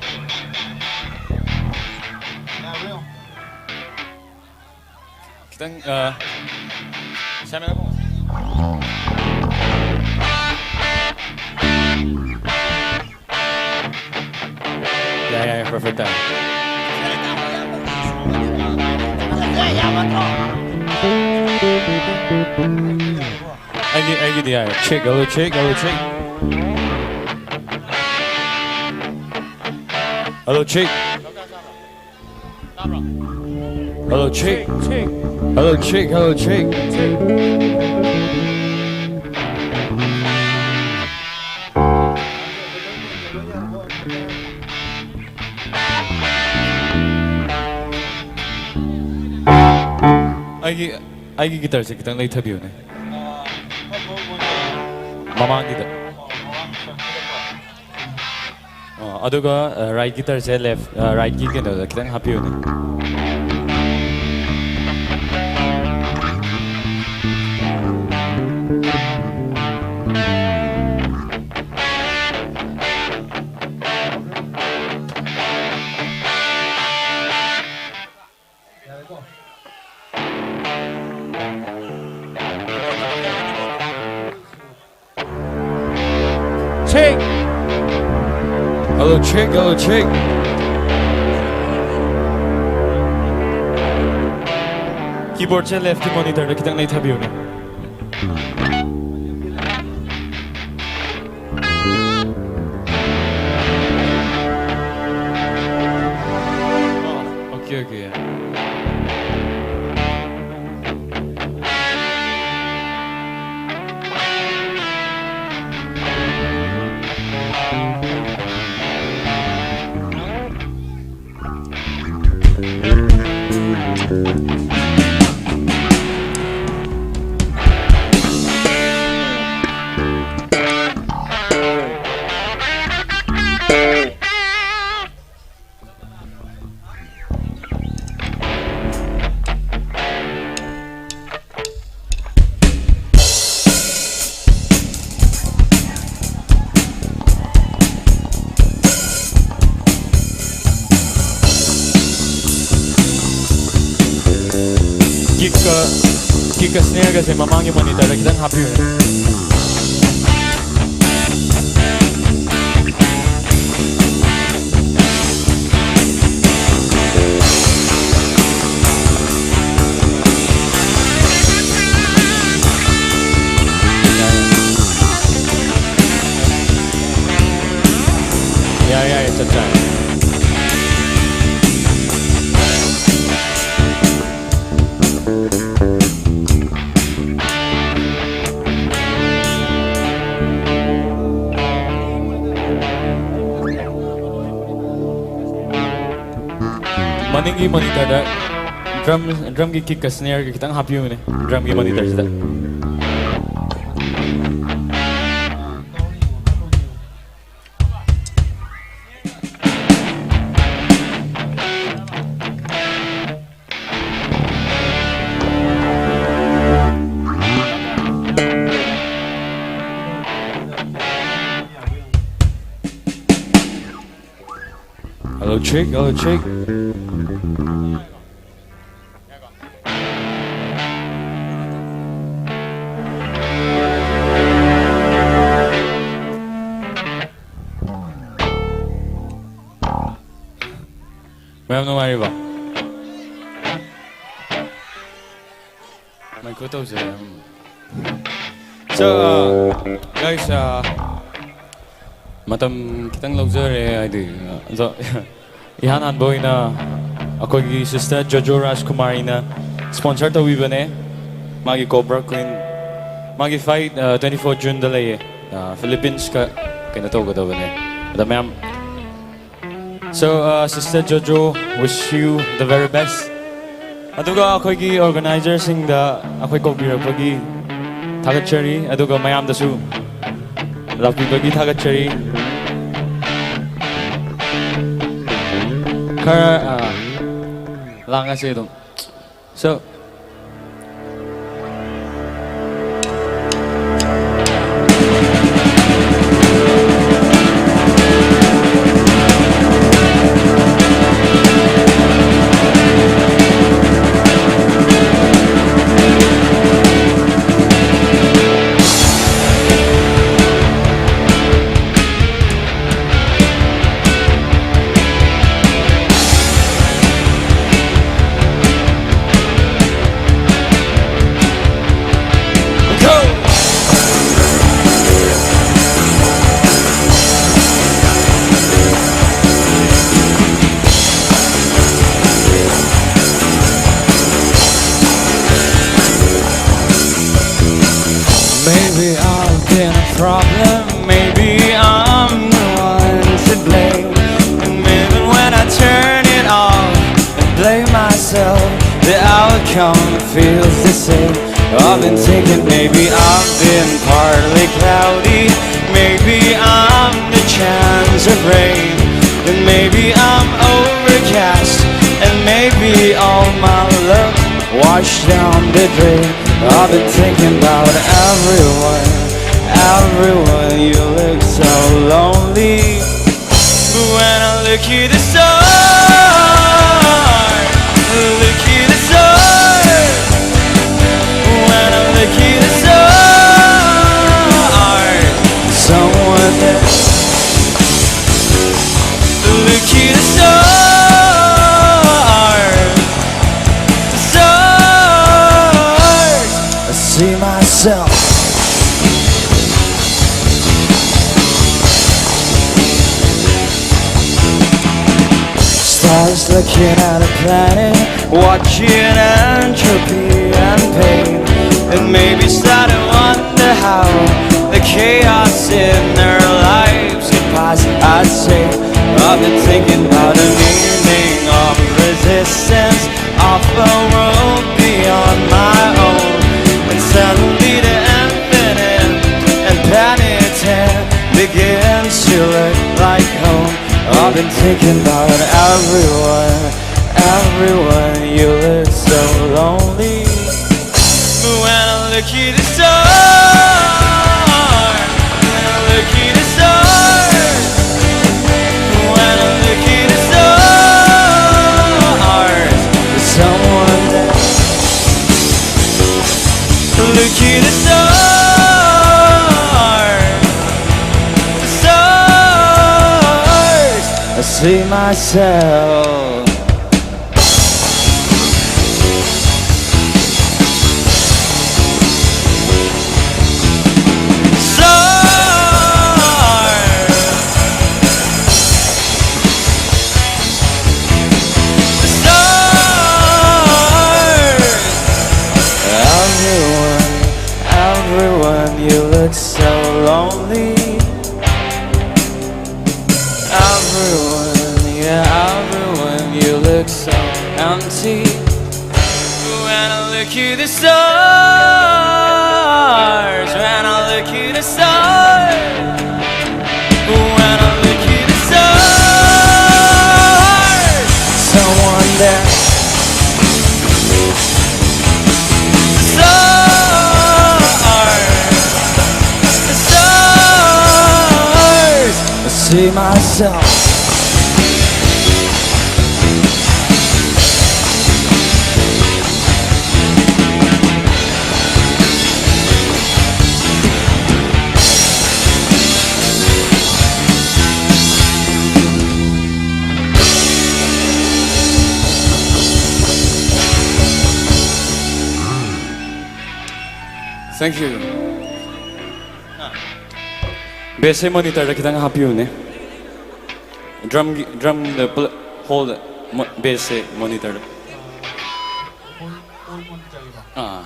Speaker 10: Kitang sama ako. Yeah, perfect time. I get the eye. Check, a little check. Hello, chick. Hello, chick. Hello, chick. Hello, chick. 아기 기타를 kita later view ne. Mamang kita. Aduga right guitar se left right gig no kita happy ne. Chick. Hello, chick. Hello, chick. Keyboard se left monitor kita later view ne. Okay. Kika snare kasi mamang yung monitor kita happy yun. Yeah, it's a time. Maninggi monitor da drum ki kick ka snare ki kitang happy yun drum ki monitor sa Hello, chick. Hello, chick. Ma'am, no worry ba? May kuto siya. So, guys, matam kitang lobser adi. So, ihan boy na ako gi sister Jojo Rajkumari na sponsor to wibane magi Cobra Queen magi fight 24 June dalay Philippines ka kinato ko daw ne. But ma'am, so sister Jojo, wish you the very best. Aduga ako gi organizer sing da ako ko bira pagi 타gatcherry aduga mayam dasu lucky pagi 타gatcherry kara lang kasi dong. So maybe I've been a problem, maybe I'm the one to blame. And maybe when I turn it off and blame myself, the outcome feels the same. I've been thinking maybe I've been partly cloudy, maybe I'm the chance of rain, and maybe I'm overcast, and maybe all my luck washed down the drain. I've been thinking about everyone, everyone. You look so lonely. When I look at the stars, look at the stars. When I look at the stars, someone that look at the stars. See myself. Stars looking at a planet, watching entropy and pain, and maybe start to wonder how the chaos in their lives could pass. I'd say I've been thinking about the meaning of resistance, of a world beyond my own. Suddenly the infinite and penitent begins to look like home. I've been thinking about everyone, everyone. You look so lonely. When I look at the stars, when I look at the stars, when I look at the stars, there's someone that look at the stars, the stars. I see myself. Everyone, you look so lonely. Everyone, yeah, everyone, you look so empty. When I look at the stars, when I look at the stars, when I look at the stars, someone there. See myself. Thank you. Bass monitor kitang happy ne. Drum the hold bass monitor. Ah.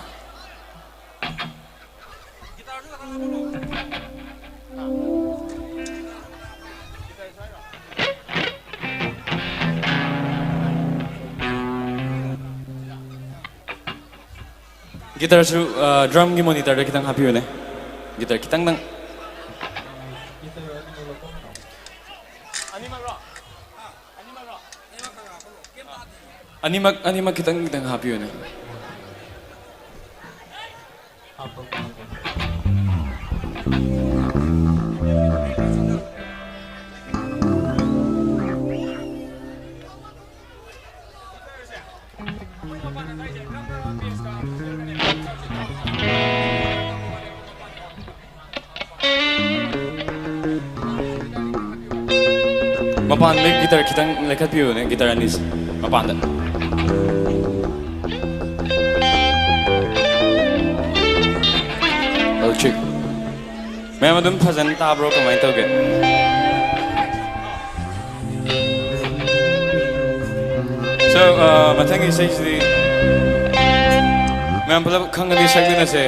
Speaker 10: Gitar su drum gi monitor da kitang happy ne. Gitar kitang nang animak kitang happy ne. Mapan may gitar kitang lekat piyo ne gitar anis mapan da. Oh chick. May madum phajan ta bro kamai tawge. So mathangi says the मैं मतलब खंगनी शक्ति से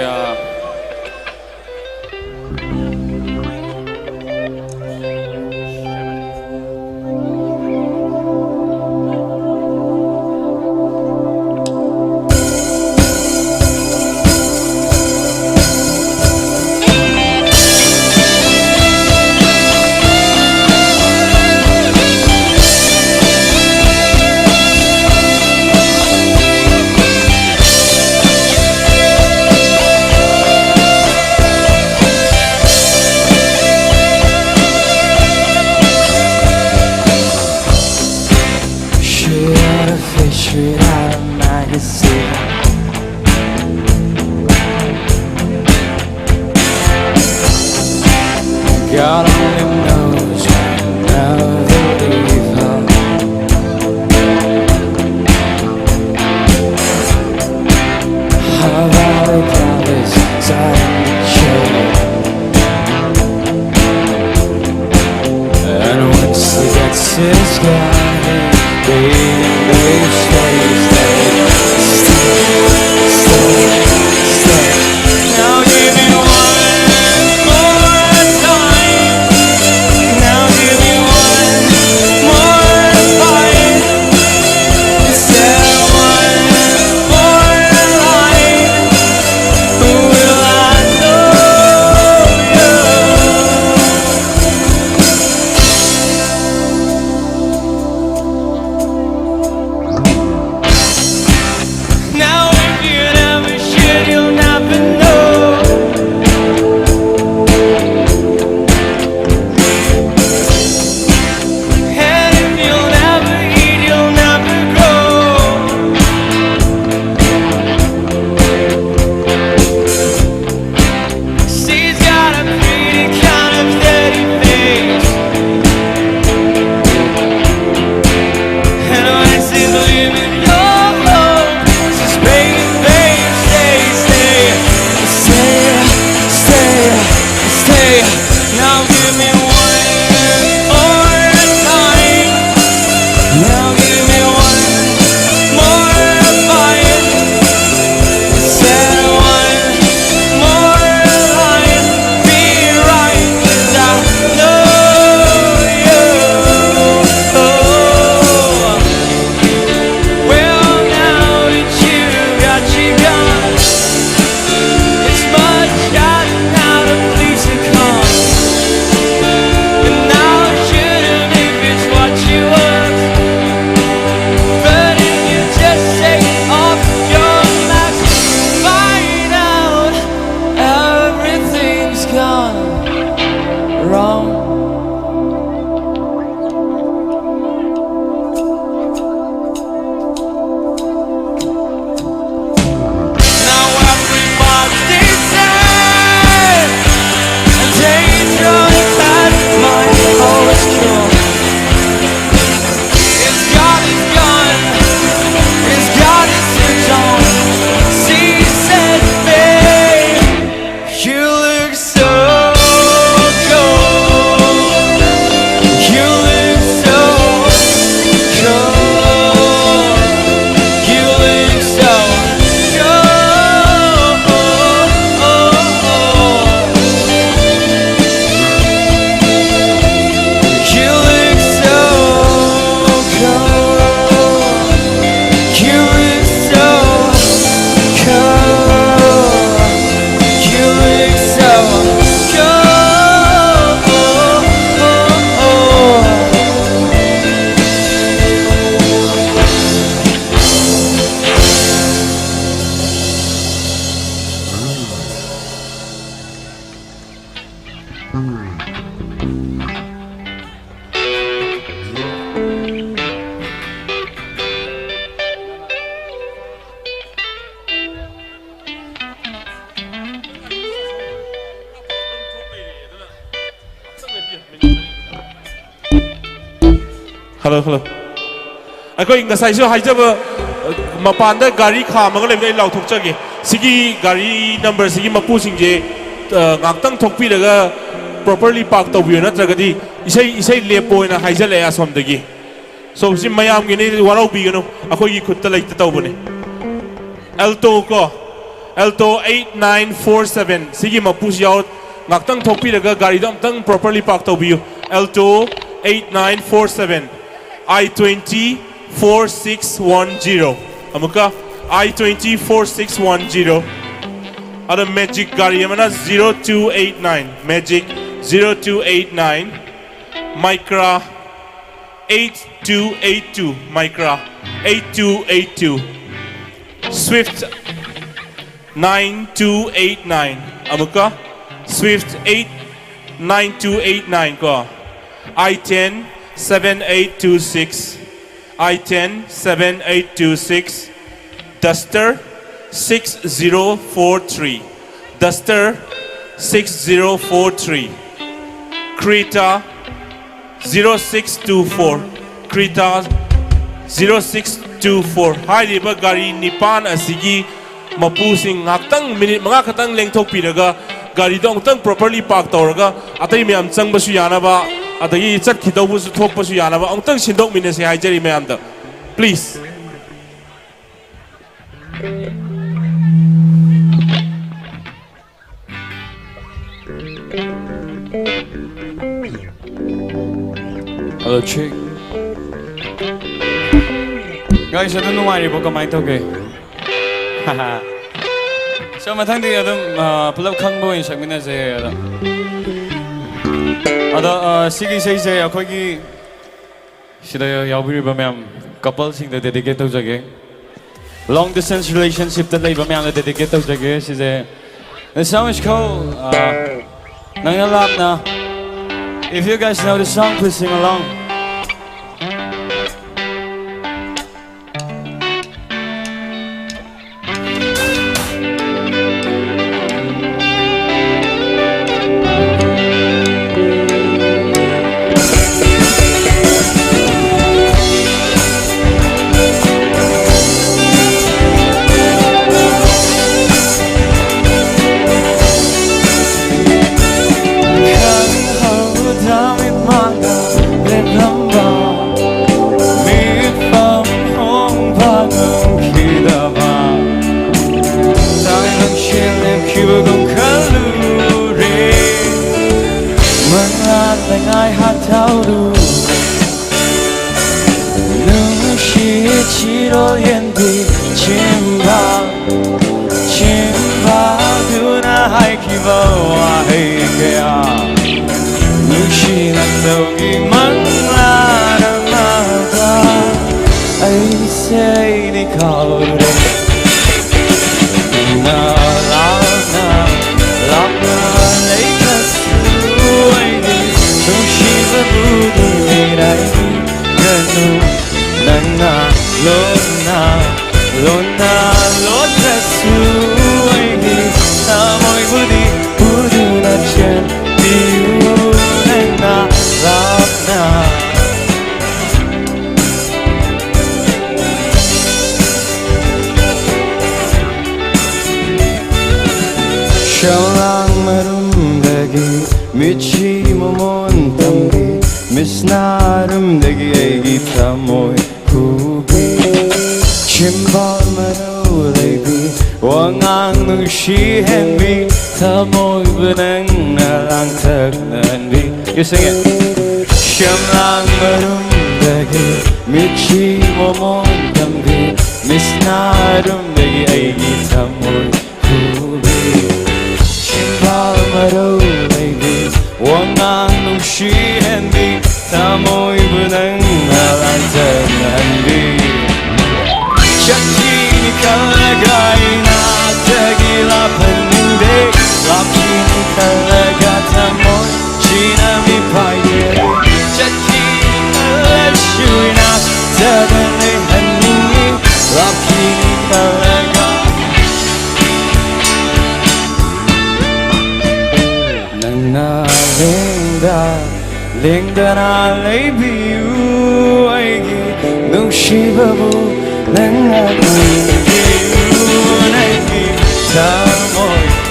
Speaker 10: God only knows when I'll leave her. How about a palace inside the chair? And once he gets his guy, they stay. Now give me one more time. Now give me one more fight. Is there one more line? Will I know you?
Speaker 5: hello hello ไอ้ก็อีกนะใส่เสื้อไฮเจ้ามาปานได้การีขามันก็เลยได้เราทุกเจ้ากี่สิกีการี number สิกีมาพูดสิ่งเจงักตั้งทุกปีแล้วก็ properly park ตัววิวนั่นจะก็ดีอีใช่เลี้ยปอยนะไฮเจ้าเลยอาสมตะกี้ so สิมายามกินนี่ว่าเราบีกันเนาะไอ้ก็อีกขุดตะเลยตัวบุญนี่ alto ก็ alto 8947สิกีมาพูดยาวงักตั้งทุกปีแล้วก็การีต้องตั้ง properly park ตัววิว alto 8947 I20 4610 amuka I20 4610 ada magic gari mana 0289 magic 0289 micra 8282 micra 8282 swift 9289 amuka swift 89289 ko I10 7826 I10 7826 Duster 6043 Duster 6043 Creta 0624 Creta 0624 Hai riba gari nipan asigi mapusing ngaktang minute mga katang lengthok piraga gari dong tang properly park tawraga atay miyam chang basu yana ba adagi chat khidau bu thok basu yana ba ong tang sindok mine se haijari miyam da please
Speaker 10: hello chick guys ano numari po kamay to kay haha so mathang di adam pulap khangbo in sakmina se ada sigi sei se akhoi gi sida yaubiri ba myam couple sing da dedicate to jage long distance relationship da lay ba myam da dedicate to jage si se the song is called nang lap na if you guys know the song please sing along You sing it. Shamlang marum dagi, michi momon dambi, misnarum dagi aigi tamoy kubi. Shimbal maro baby, wangang nushi hendi, tamoy bunang alang tanandi. Shakti kalagay na dagi lapaninde, lapi kalaga tamoy. Chinami paye, chaki alashuna, suddenly hanini, lapini kalaga. Nana lingda na lebiu, 눈치보고 맨날 울기운하기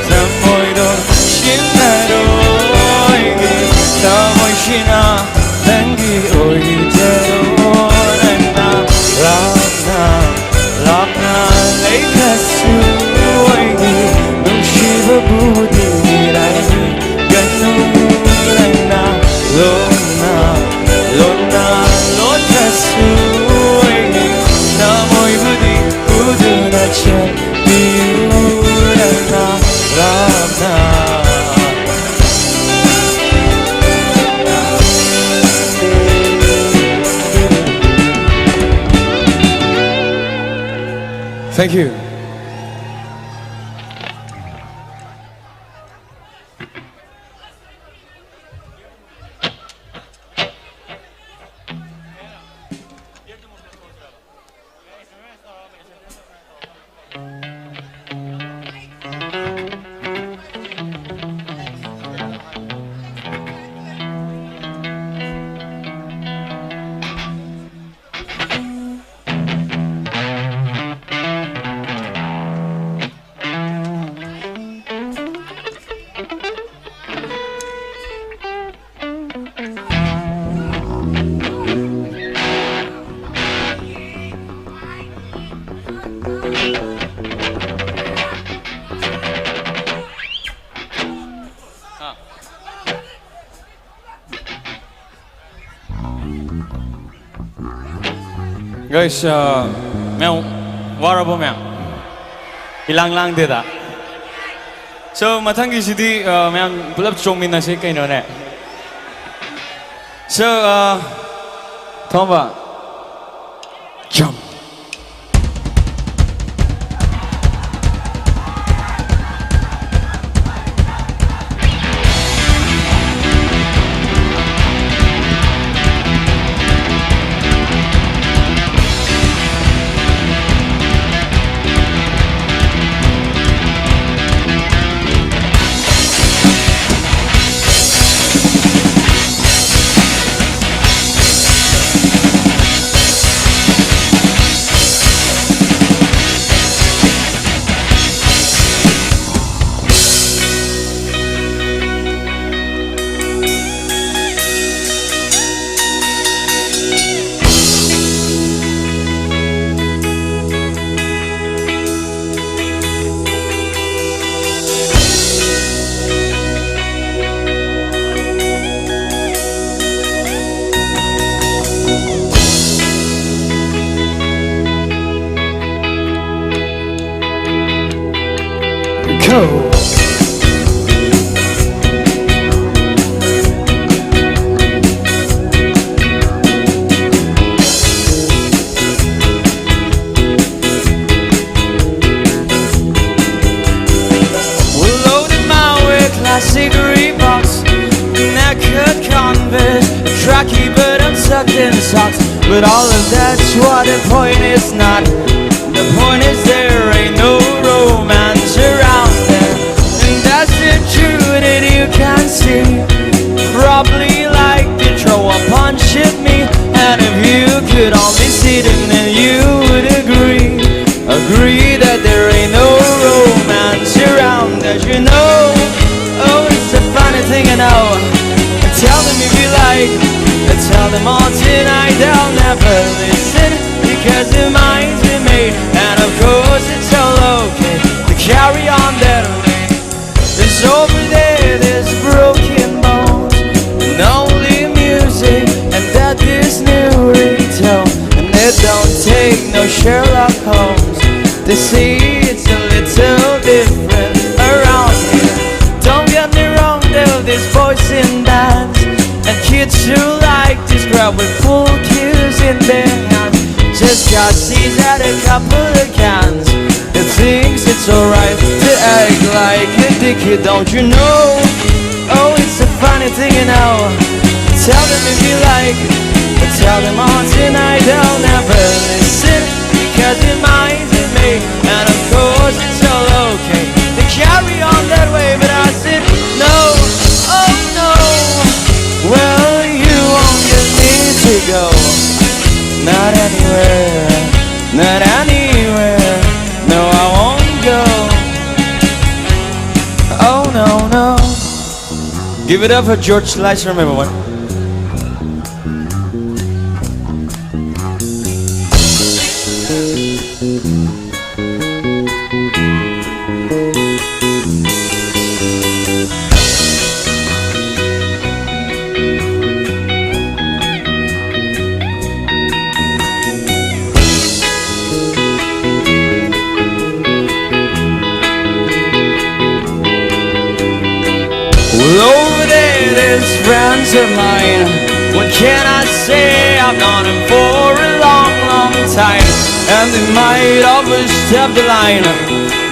Speaker 10: 사모이도 신나도 이기 사모이시나 땡기 오이대로 낸나 락나 레이카스 오이기 눈치보부디라니 간누라나 론나 로타스 오이기 사모이 부디 우드나 chen 비우라나 락나 Thank you. Guys, मैं वारा बोम्या इलांग देदा. So mathangi sidi मैं पुलब चोमिना से कहीं नोने. So थोड़ा jump. Go. Classic Reeboks, naked Converse, tracky but I'm sucked in socks. But all of that's what the point is not. The point is there ain't no romance around there, and that's the truth that you can see. Probably like to throw a punch at me, and if you could only see them, then you would agree that there ain't no romance around, as you know. Oh, it's a funny thing I know. Tell them if you like, tell them all tonight. They'll never listen because their minds are made, and of course it's all okay to carry on that lane. There's over there, there's broken bones, and only music, and that is new ringtone. And it don't take no Sherlock Holmes to see it's a little different around here. Don't get me wrong, there's boys in bands and kids who like to scrub with full cues in their hands. Just got seized at a couple of cans. It thinks it's alright to act like a dickhead, don't you know? Oh, it's a funny thing, you know. Tell them if you like, but tell them all tonight. They'll never listen because their minds are made, and of course it's all okay to carry on that way. But I said no, oh no. Well, you won't get me to go. not anywhere, not anywhere. No, I won't go. Oh no, no. Give it up for George Lysram, everyone. Over there, there's friends of mine. What can I say? I've known them for a long, long time. And they might overstep the line,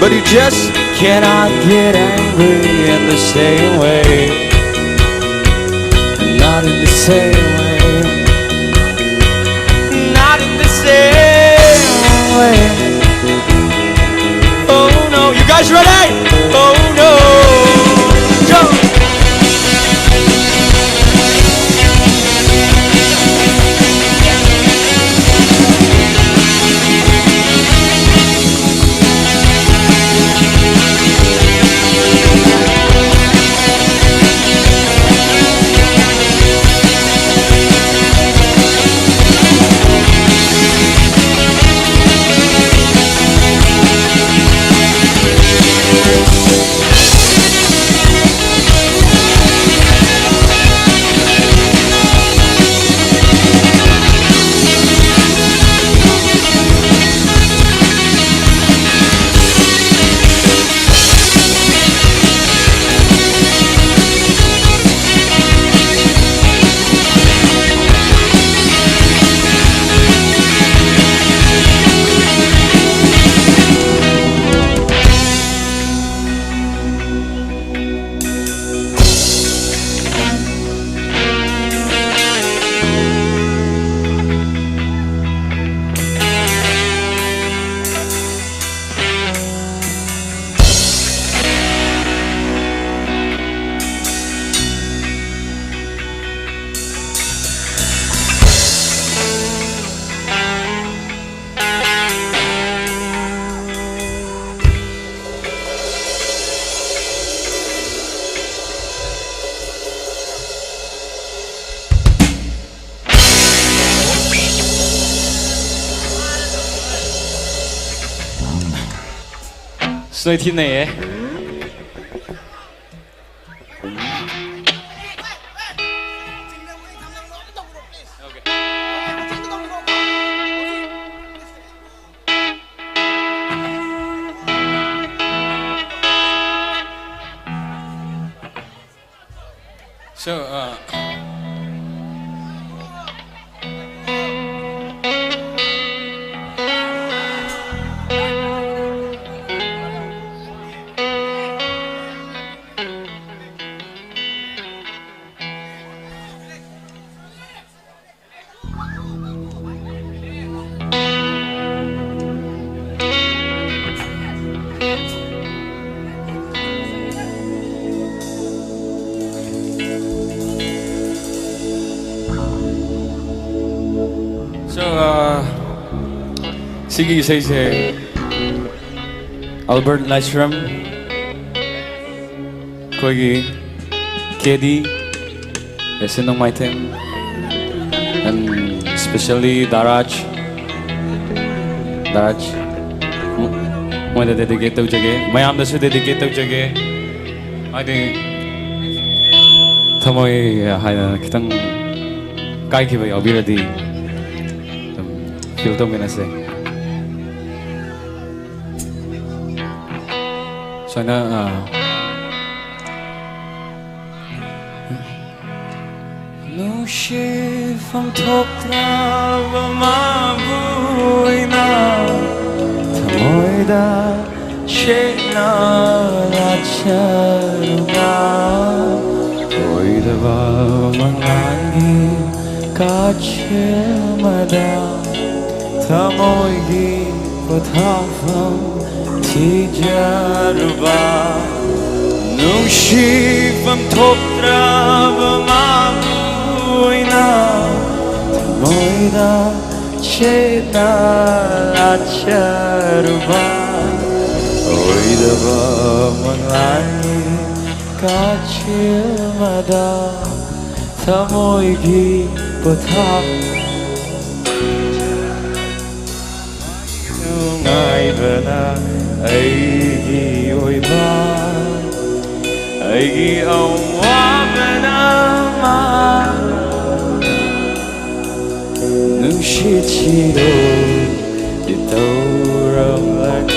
Speaker 10: but you just cannot get angry in the same way. Not in the same way. Not in the same way. Oh no, you guys ready? Oh no. Go! Sợi thiên này ấy. So, sige say say Albert Lysram, Koigi, KD, Sinong Maitem, and especially Daraj. When they dedicate to Jage, my am the dedicate to Jage. I think Tamoy Kitang Kaiki by Obiradi. Feel to Minase. So na no shift from top of my boy now Tamoida shena la charuna Oida ba mangangi kachemada Tamoigi pathafam tijarba Nung shifam toprava mabuina Tamoida chena acharuba oidaba manglani kachilmada thamoigi pothap ngai bana aigi oiba aigi awa bana ma Nushitiro Ditoram Lak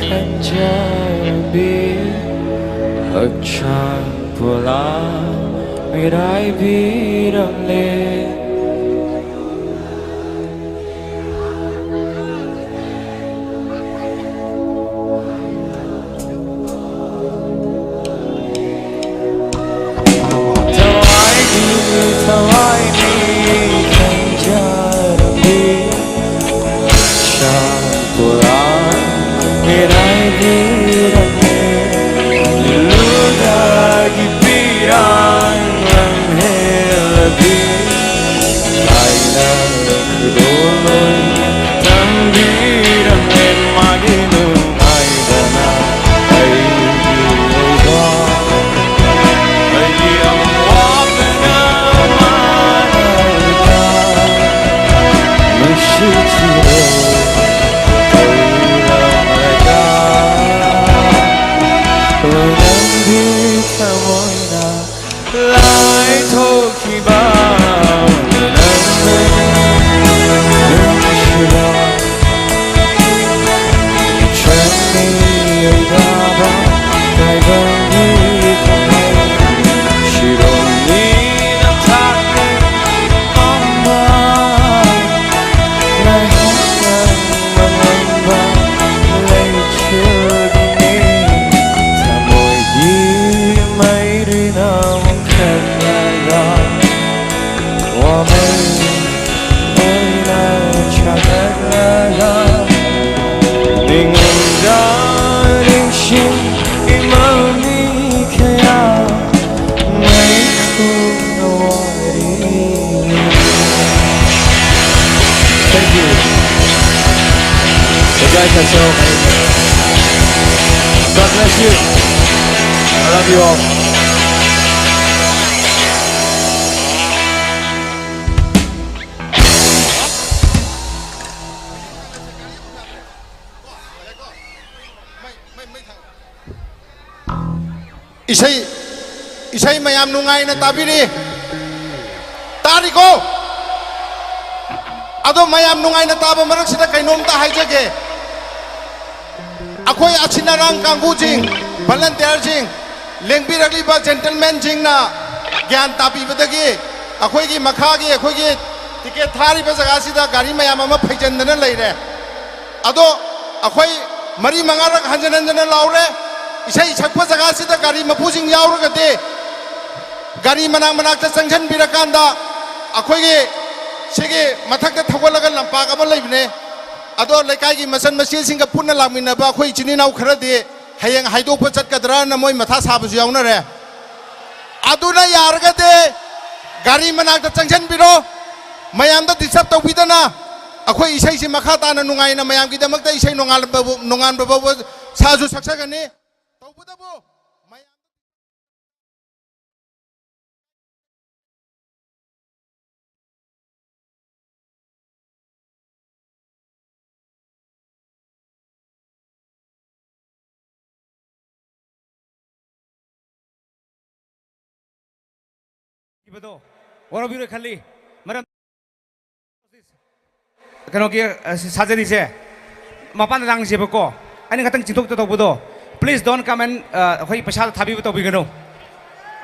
Speaker 10: kanjarabi Hagchang pula mirai biramle Tawaini kanjarabi Hagchang pula mirai biramle Lagi pirang langhelabi Aina kedulun tambirang en maginung Aidana aiba Ayam wapena manalika Masyitiro Taulang lega Kamoina lai thoki ba God bless you. I love you all.
Speaker 8: Isay mayam nungay na tabiri. Tariko. Ado mayam nungay na taba marag sida kay nom ta haijage. Ako'y achinarang kanggujing, volunteer jing, lengpiragli ba gentleman jing na gyan tapi badagi. Ako'y ki makhagi, ako'y ki tiket thari ba jaga sida gari mayam ama phaijan na leire. Ado ako'y mari mangarak hanjan na laure. Isay sakpa jaga sida gari mapujing yaur gade. Gari manang ta sangjan birakanda. Ako'y ki sige mathak ta thawalaga lampa ka ba leibne. Ado lekai gi masan masil singa punna lamina ba khoi chini nau khara de hayang haidok pa chat kadra na moi matha sa bu yauna re adu na yar ga de gari manak ta changjan biro mayam da disap to bidana akhoi isai si makha ta na nungai na mayam gi damak ta isai nongal ba sa ju saksa ga ne to bu da bu
Speaker 11: Betul. Orang biru kali, macam kalau kita saja di sini, mapan datang siapa ko? Ani katang cintuk tu betul. Please don't come and koi pasal thabi betul begini.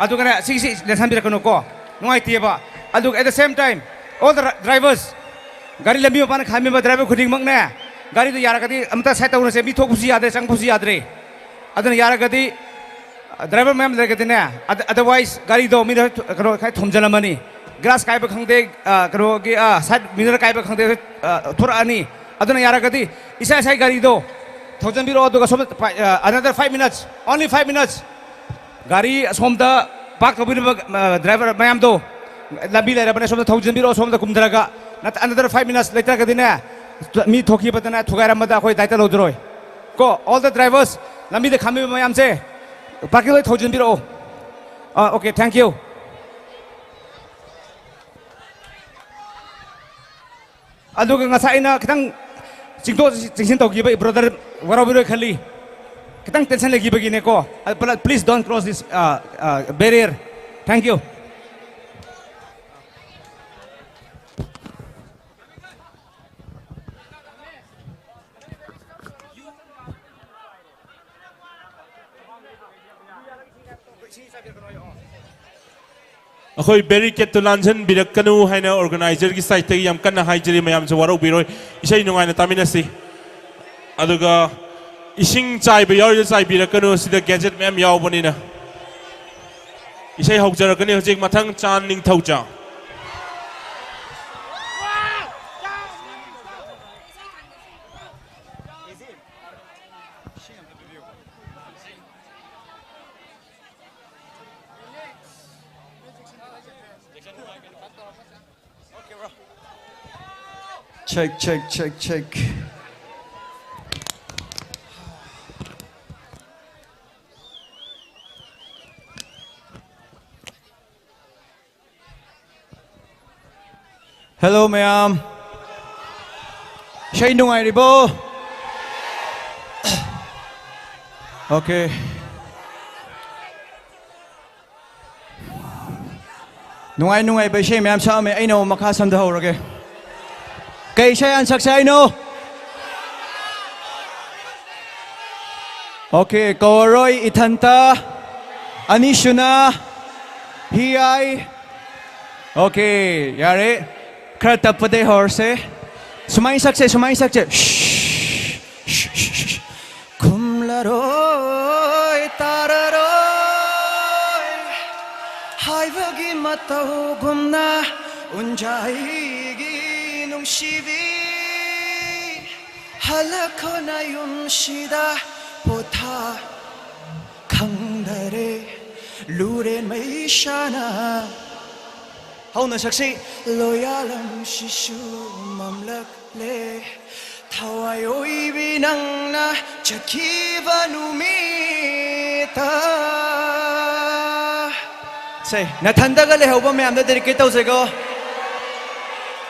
Speaker 11: Adu kena si lesan biar kono ko. Nungai tiba. Adu at the same time, all the drivers, gari lembi mapan kami ba driver kuding makna. Gari tu yara kati, amta saya tahu nasi bithok pusi ada, sang pusi adre. Adu yara kati. Driver ma'am लगे थे ना otherwise गाड़ी दो minute करो काय थमजला money glass काय पे खंगते करो कि साइड मिनट काय पे खंगते थोड़ा आनी अदना यारा कती इसे ऐसा ही गाड़ी दो थोजन भी रो दो कसम another 5 minutes only 5 minutes गाड़ी सोमता पाक तो भी driver मैम दो लंबी ले रहा बने सोमता थोजन भी रो सोमता कुमदरा का ना another 5 minutes later कती ना मी थोकी बतना थोगारा मदा कोई दायित्व लो दरोय को all the drivers लंबी दे खामी मैम से Pakai lagi thousand biro. Okay, thank you. Aduh, ngasai na kitang singto singsin tau giba brother warau biro kali. Kitang tension lagi begini ko. Please don't cross this barrier. Thank you.
Speaker 5: अखोई barricade तो लांजन बिरकनु हाइना organiser की side तक यम कन्ना हाइजरी मयाम से वारो बिरोय इसे नुंगाइना तामिनसी अदुगा इसिंग चाइबे याव चाइ बिरकनु सिदा गैजेट मयाम यावबनिना इसे हौजरकनी हजिक मथंग चान Ningthouja
Speaker 10: Check, check, check, check. Hello, ma'am. Siya nungairibo. Okay. Nungay ba siya, ma'am, sa amin ay no makasamdaho rage. Kay siya ang saksay no. Okay, Koroy Itanta, Anishuna, Hiyay. Okay, yari. Kratap pa de horse. Sumayin sakse. Shh. Kumlaroy, tararoy. Haibagi mataw gumna, unjayigi. Shivi halakona yumshida pota kangdare luren maishana hauna saksi loyalam shishu mamlak le thawayoi binangna chakiva numita say nathanda ga le hoba me amda dedicate tause go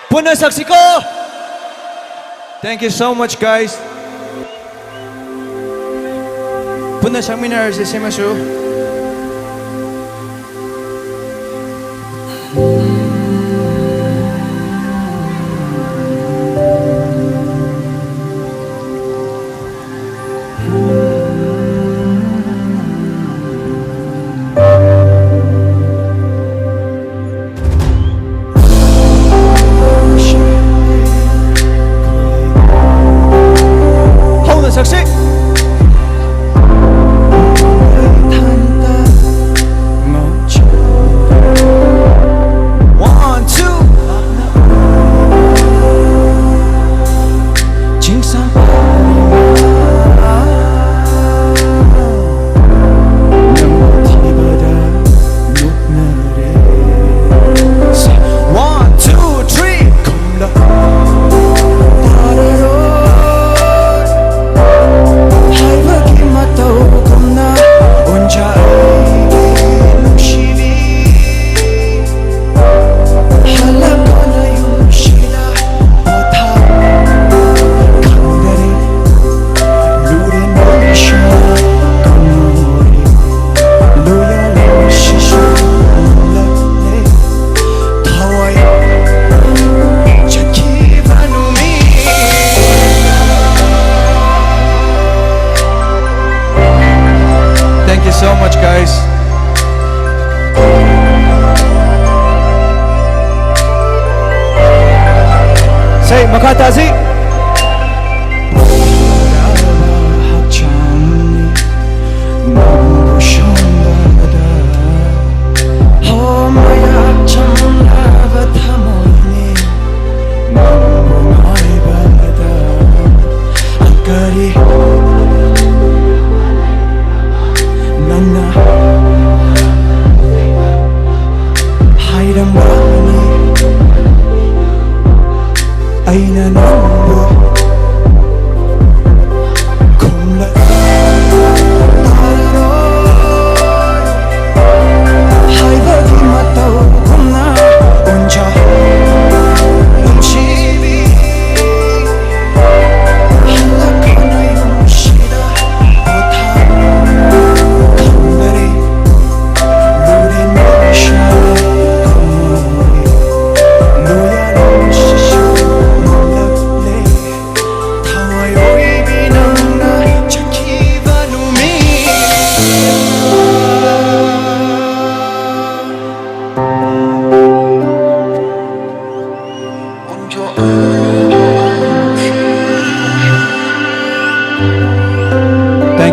Speaker 10: Puna saksi ko. Thank you so much, guys. Puna seminar si Simasu. Makatazi. Nana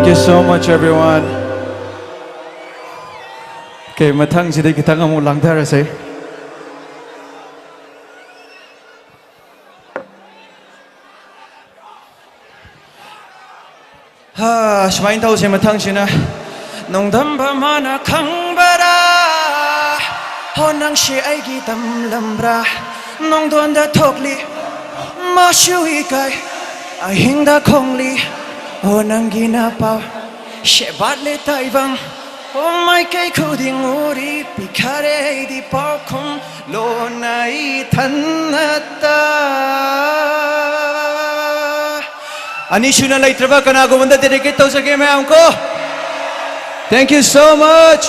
Speaker 10: Thank you so much, everyone. Okay, mathang sida kita ngamu langthar ase. Ha, smain tau se mathang sina. Nong dam ba mana khang bara. Honang she ai gi tam lambra. Nong don da thokli. Ma shui kai. A hing da khongli. Honang gi na pau. She bat le tai bang. Oh my kai khuding uri pikhare di pau khong lo nai thanata. Ani shuna laitraba kana go banda dedicate to sake main amko. Thank you so much.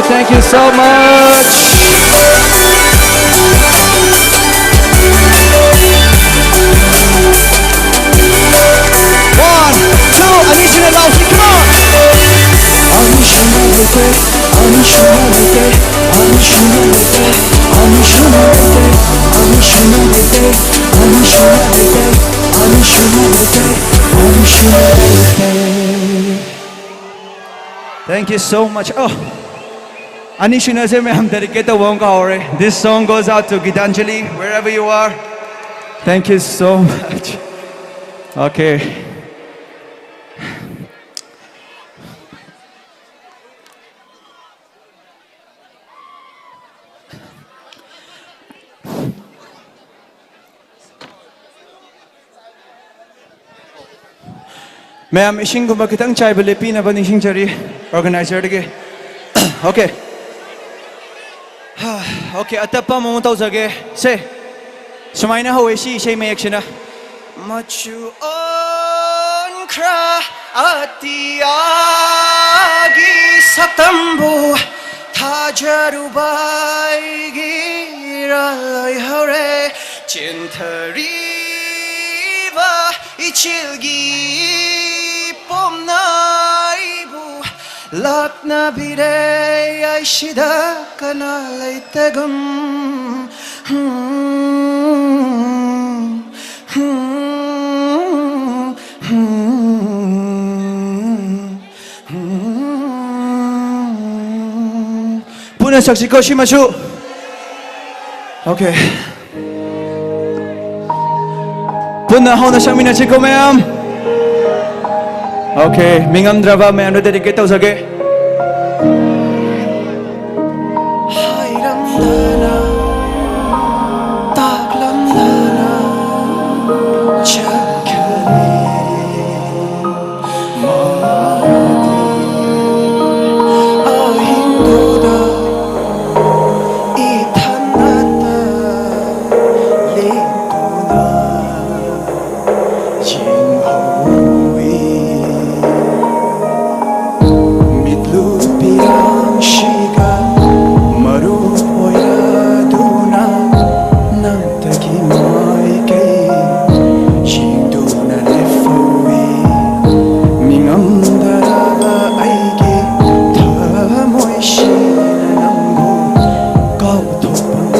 Speaker 10: Thank you so much. One, two, I need you to laugh. Come on. Thank you so much. Oh. Anishuna se I'm dedicated to This song goes out to Gitanjali, wherever you are. Thank you so much. Okay. Ma'am, ishing gumba kitang chai balipi na ba nishing chari organizer dige. Okay. Okay, atapa mo tau sage. Say. Sumaina ho esi say may action na. Machu on kra
Speaker 3: ꯑꯇꯤꯌꯥꯒꯤ ꯁꯛꯇꯝꯕꯨ ꯊꯥꯖꯔꯨꯕ ꯑꯩꯒꯤꯔ ꯂꯣꯏꯍꯧꯔꯦ ꯆꯦꯟꯊꯔꯤꯕ 이칠기 뽐나이부 락나비레 아이시다 까날레이떼금 분의 sak시코 심하슈 오케이 Punna hauna sang mina chiko mayam. Okay, mingam draba may ano dedicate tau sage. Hairamdana, taklamdana, chakani, mahadi, ahindoda, ithanata, lintuna. Midlupirang shiga marupoyaduna nang tagimoy kay shinduna lefowi mingam daraga aigi tamoy shinanamgo kautopang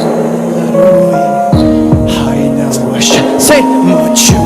Speaker 3: laroy hay na wash say muchu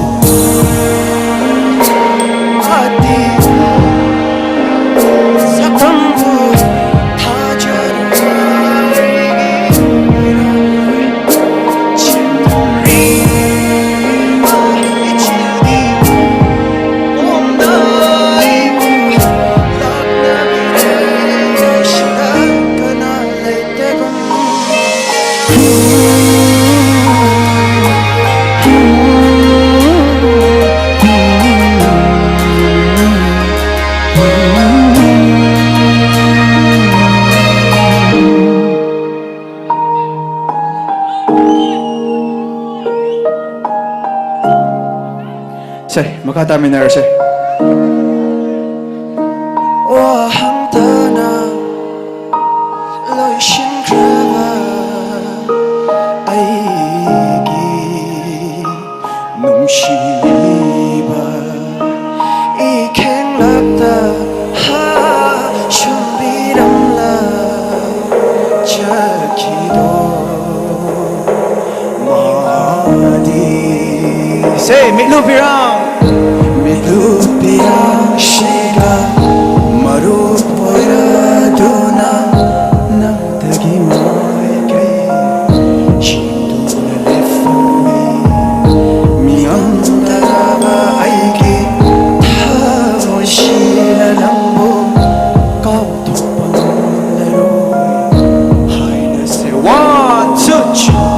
Speaker 3: Say, makatami na say. Wahangtana loishin krava aigi nungshiba ikeng lapta ha shumbiramla chakido madi say midlupirang midlupirang shiga marupoyaduna nang tagimoy kay shinduna lefowi miyang daraba aigi tamoy shinanambo kautopang laroy hay na say 1, 2, 3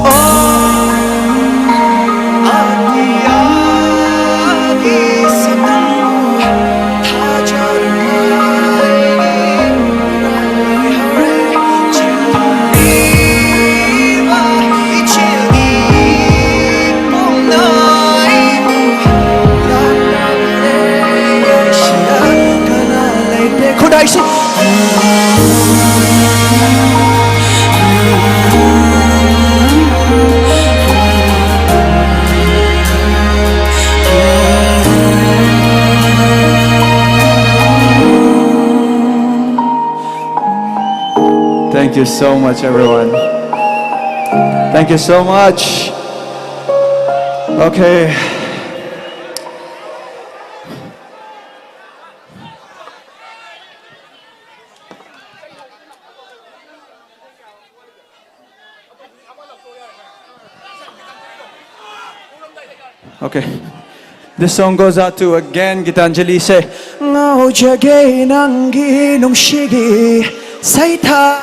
Speaker 3: Thank you so much, everyone. Thank you so much. Okay. Okay. This song goes out to again Gitanjali say Ngao jage nangi nung shigi saita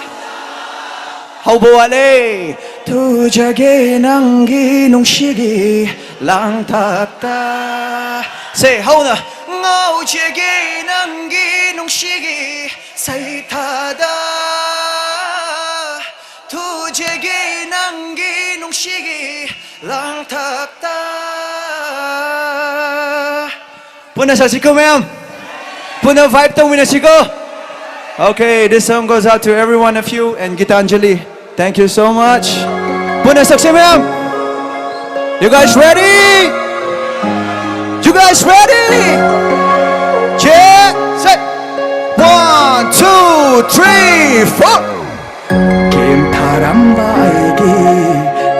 Speaker 3: Hauboale tu jage nangi nung shigi lang tata say how na Ngao jage nangi nung shigi saita da tu jage nangi nung shigi lang tata Punna sa siko ma'am.
Speaker 10: Puna vibe to minasigo. Okay, this song goes out to every one of you and Gitanjali. Thank you so much. Puna saksi ma'am. You guys ready? You guys ready? Check. Set. 1, 2, 3, 4. Kim taram baigi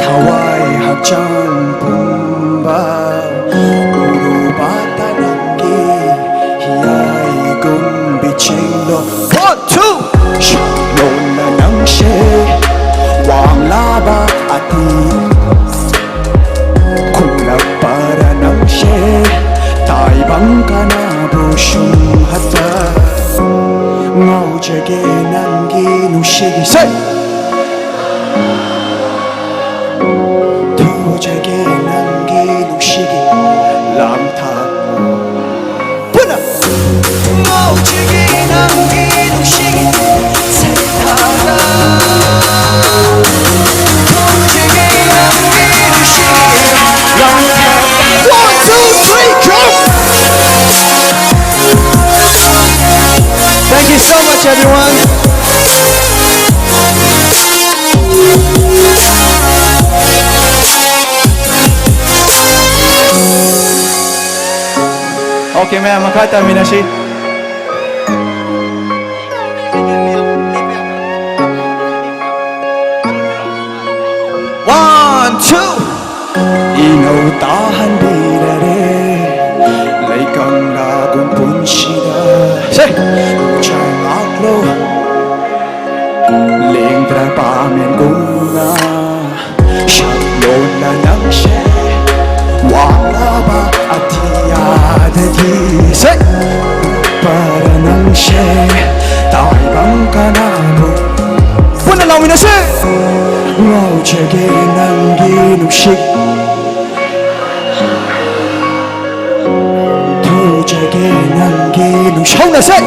Speaker 10: thawai hakjan pumba uru bata nangi hiyai gun bichilo. 1, 2. Shalona nangshe wang laba ati kulak para nangshe tai bangkana bushum hata ngau jage nangi nushigi say tu jage nangi nushigi lam tha puna ngau jage nangi nushigi say thara tu jage nangi nushigi lam tha 1, 2, 3 come. Thank you so much, everyone. Okay, ma'am, makata minashi. One, two. Ino tahan birare, laikang lagun punshida. Say. Lo ling tra pa men gunga shalo la nang she wala ba atia de di se para nang she tai bang kana bu puna law mina se ngau chege nang gi nu shik tu chege nang gi nu shau na se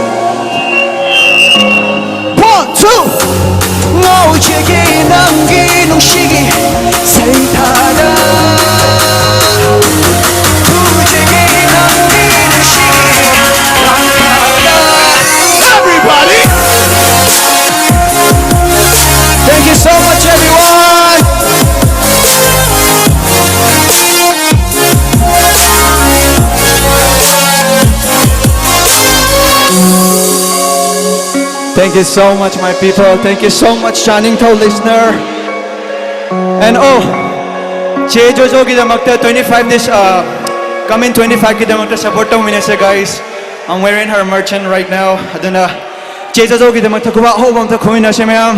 Speaker 10: 1, 2 ngau chege nangi nung shigi say thara tu chege nangi nung shigi everybody thank you so much everyone Thank you so much, my people. Thank you so much, Channing To listener. And oh, Jejojo kidamakta 25 this coming 25 kidamakta support to minasa guys. I'm wearing her merchant right now. Aduna Jejojo kidamakta kuba ho bangta kumina siya ma'am.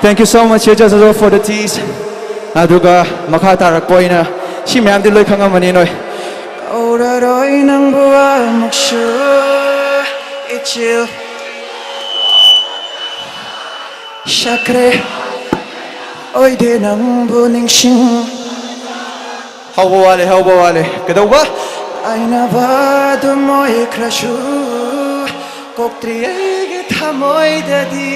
Speaker 10: Thank you so much, Jejojo, for the teas. Aduga makatarak po ina si ma'am diloy kanga maninoy. Oraroy nang buwa magshu ichil. Shakre oi de nang buning sing how wale kadaw ba ay na ba dumoy crashu koktriye githamoy dadi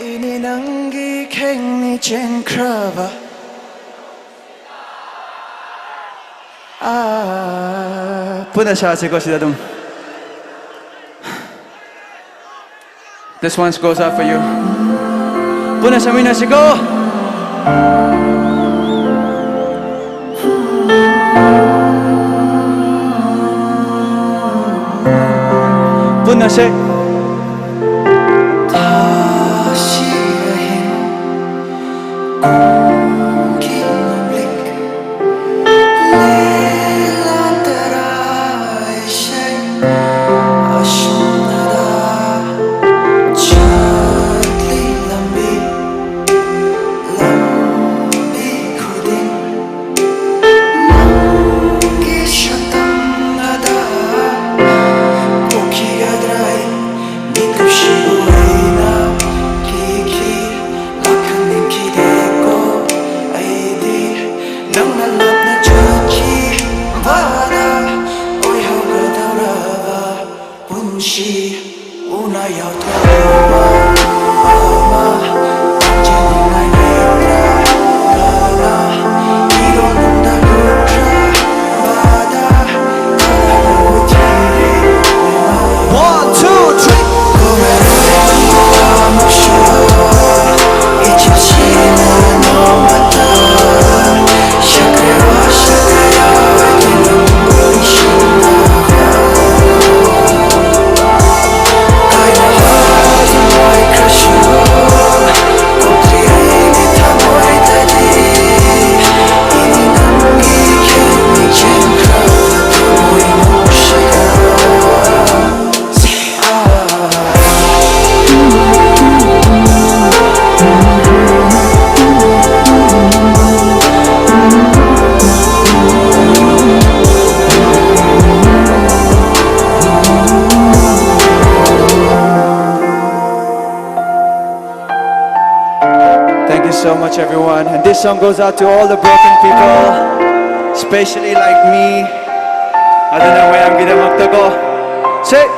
Speaker 10: ini nangi kheng ni chen krava puna siya si Koshida dum. This one goes out for you. Puna sa mina sigo. Puna sa so much, everyone. And this song goes out to all the broken people, especially like me. I don't know where I'm gonna go. Say.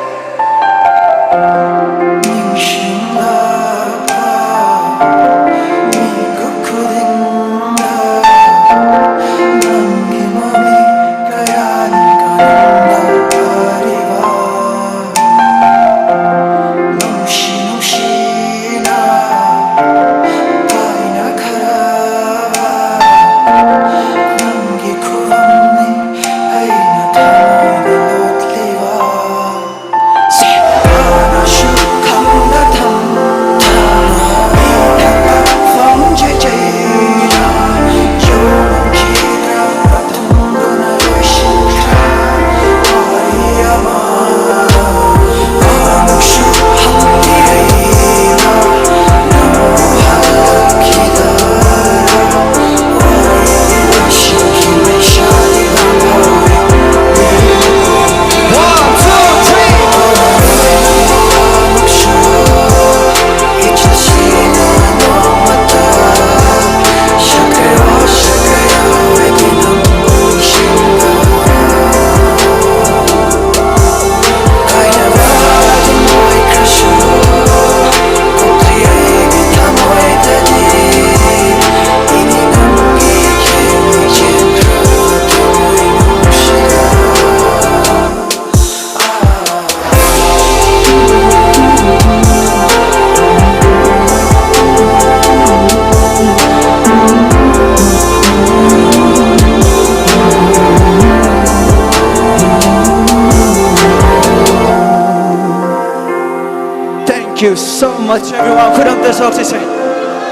Speaker 10: Thank you so much, everyone.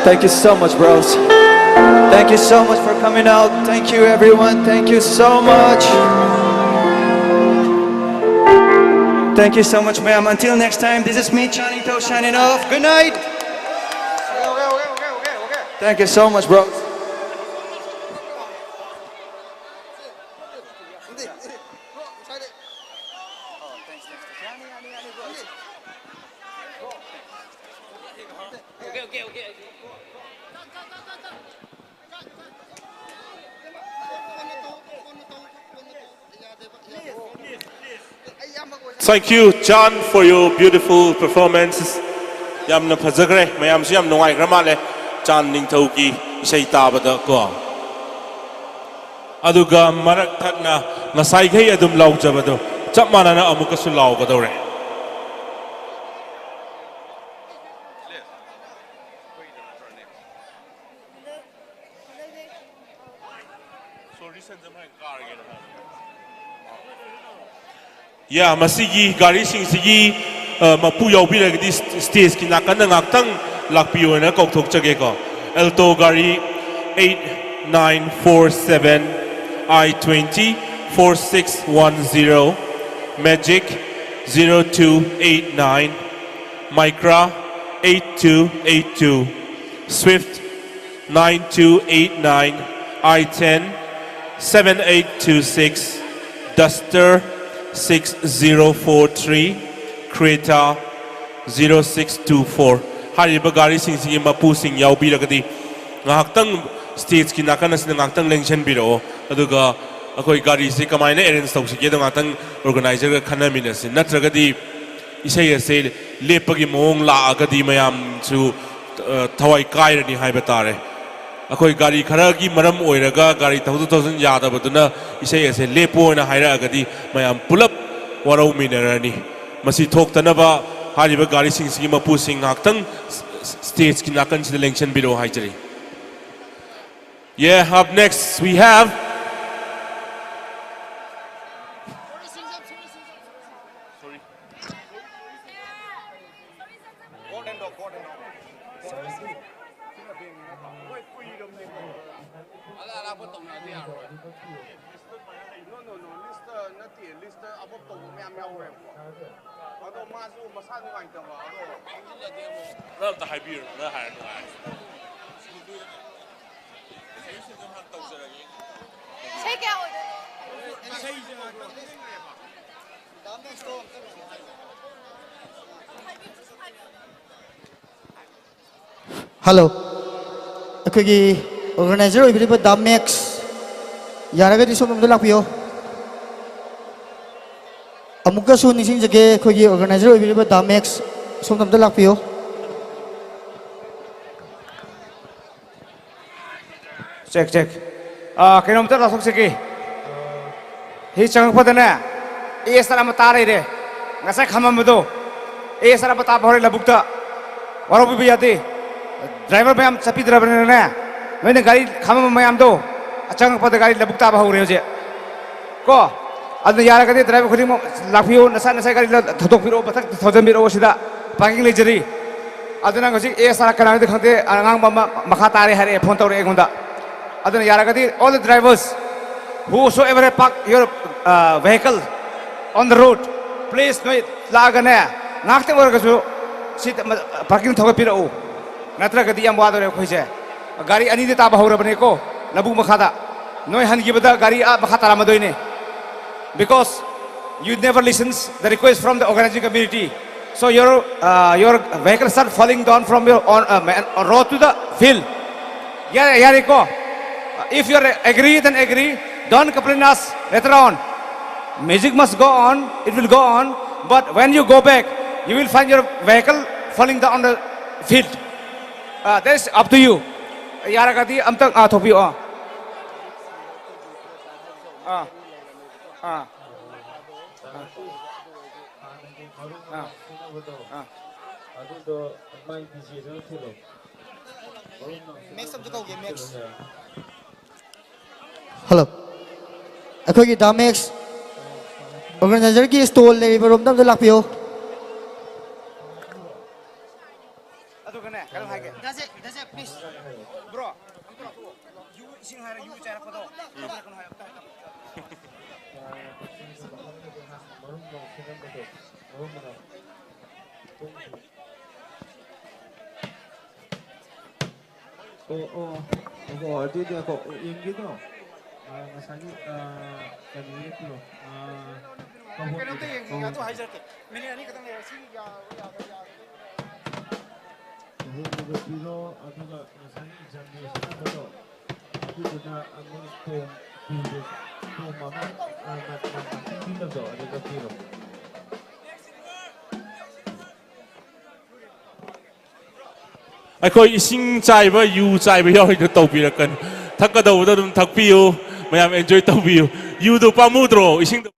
Speaker 10: Thank you so much, bros. Thank you so much for coming out. Thank you, everyone. Thank you so much. Thank you so much, ma'am. Until next time, this is me, Channing Toe, signing off. Good night. Thank you so much, bros.
Speaker 5: Thank you, John, for your beautiful performances. Yamna phajagre, mayam si yam nuai gramale. John Ningthau ki isai tabada ko. Aduga marak thakna nasai gai adum laujabado. Chap manana amuka su laugadore. Yeah, masigi gari sing sigi mapu yaubi lagi stage ki nakan na ngaktang lakpiyo na kokthok chage ko. Alto gari 8947 I-20 4610 Magic 0289 Micra 8282 Swift 9289 I-10 7826 Duster 6043 Creta 0624 Hariba gari sing sing mapu sing yaubi lagadi ngaktang stage ki nakan na ngaktang lengchen biro aduga akoi gari se kamaina arrange tawsi ke ngaktang organizer ga khana minasi natragadi isai ase lepagi mong la agadi mayam chu thawai kairani haiba tare akoi gari khara gi maram oiraga gari 2000 yada baduna isai ase lepo na haira agadi mayam pulap warau minarani masi thoktanaba hariba gari sing sing mapu sing ngaktang stage ki nakan si lengchen biro haijari. Yeah, up next we have
Speaker 12: Hello. ꯑꯩꯈꯣꯏꯒꯤ organiser ꯑꯣꯏꯕꯤꯔꯤꯕ ꯗꯥ ꯃꯦꯛꯁ ꯌꯥꯔꯒꯗꯤ ꯁꯣꯝꯗ ꯂꯥꯛꯄꯤꯌꯣ ꯑꯃꯨꯛꯀꯁꯨ ꯅꯤꯡꯁꯤꯡꯖꯒꯦ ꯑꯩꯈꯣꯏꯒꯤ organiser ꯑꯣꯏꯕꯤꯔꯤꯕ ꯗꯥ ꯃꯦꯛꯁ ꯁꯣꯝꯗ ꯂꯥꯛꯄꯤꯌꯣ
Speaker 11: Check, check. Kilometer lah segi. Hi cang pada na. Salah mata re. Ngasai khamam bedo. Salah mata bahari labukta. Walau bibi yati. Driver mayam sapi driver na. Mana gari khamam mayam do. Cang pada gari labukta bahuri aja. Ko. Ada yara kati driver kudi mo lapiu nasa gari thadok biro batak thousand biro sida. Parking lijeri. Ada na ngasi salah kenal itu khante angang mama makatari hari phone tau re gunda. Adana yaragati all the drivers whosoever have parked your vehicle on the road, please wait lagana. Nakte wargasu sit parking thoga pirau. Natra gadi am wadore khoise. Gari ani de taba hora bane ko labu makhada. Noi han gibada gari a makhata ramadoine. Because you never listens the request from the organizing community. So your vehicle start falling down from your road to the field. Yariko. If you agree, then agree. Don't complain us later on. Music must go on. It will go on. But when you go back, you will find your vehicle falling down on the field. That is up to you. Yaragati amtak thopi o.
Speaker 12: Hello. ꯑꯩꯈꯣꯏꯒꯤ ꯗꯥ ꯃꯦꯛꯁ ꯑꯣꯔꯒꯅꯥꯏꯖꯔꯒꯤ stall ꯂꯩꯔꯤꯕ ꯔꯣꯝꯗ ꯑꯝꯇ ꯂꯥꯛꯄꯤꯌꯣ
Speaker 11: ꯑꯗꯨꯒꯅꯦ ꯀꯩꯅꯣ ꯍꯥꯏꯒꯦ ꯗꯥꯖꯦ please bro ꯑꯝꯇ ꯌꯨ ꯏꯁꯤꯡ ꯍꯥꯏꯔ ꯌꯨ ꯆꯥꯏꯔꯛꯄꯗꯣ ꯀꯩꯅꯣ ꯍꯥꯏ
Speaker 7: ꯑꯗꯨꯗꯤ ꯑꯀꯣ ꯌꯦꯡꯒꯦꯗꯣ ꯉꯁꯥꯏꯒꯤ ꯀꯩꯅꯣꯒꯤ ꯄꯤꯔꯣ
Speaker 11: ꯀꯩꯅꯣꯝꯇ ꯌꯦꯡꯒꯦ ꯑꯗꯨ ꯍꯥꯏꯖꯔꯛꯀꯦ ꯃꯤꯅꯤꯠ ꯑꯅꯤ ꯈꯛꯇꯪ ꯂꯩꯔ ꯁꯤ
Speaker 7: ꯌꯥꯕ ꯄꯤꯔꯣ ꯑꯗꯨꯒ ꯉꯁꯥꯏꯒꯤ ꯑꯦꯛꯖꯥꯃꯤꯅꯦꯁꯟ ꯑꯃꯗꯣ ꯑꯗꯨꯗꯨꯅ ꯑꯃꯨꯛ ꯇꯣꯝ ꯑꯃ ꯄꯤꯅꯕꯗꯣ ꯑꯗꯨꯗ ꯄꯤꯔꯣ
Speaker 5: ꯑꯩꯈꯣꯏ ꯏꯁꯤꯡ ꯆꯥꯏꯕ ꯌꯨ ꯆꯥꯏꯕ ꯌꯥꯎꯔꯤꯗꯣ ꯇꯧꯕꯤꯔꯛꯀꯅꯨ ꯊꯛꯀꯗꯧꯕꯗ ꯑꯗꯨꯝ ꯊꯛꯄꯤꯌꯨ ꯃꯌꯥꯝ ꯑꯦꯟꯖꯣꯏ ꯇꯧꯕꯤꯌꯨ ꯌꯨꯗꯣ ꯄꯥꯝꯃꯨꯗ꯭ꯔꯣ ꯏꯁꯤꯡꯗꯣ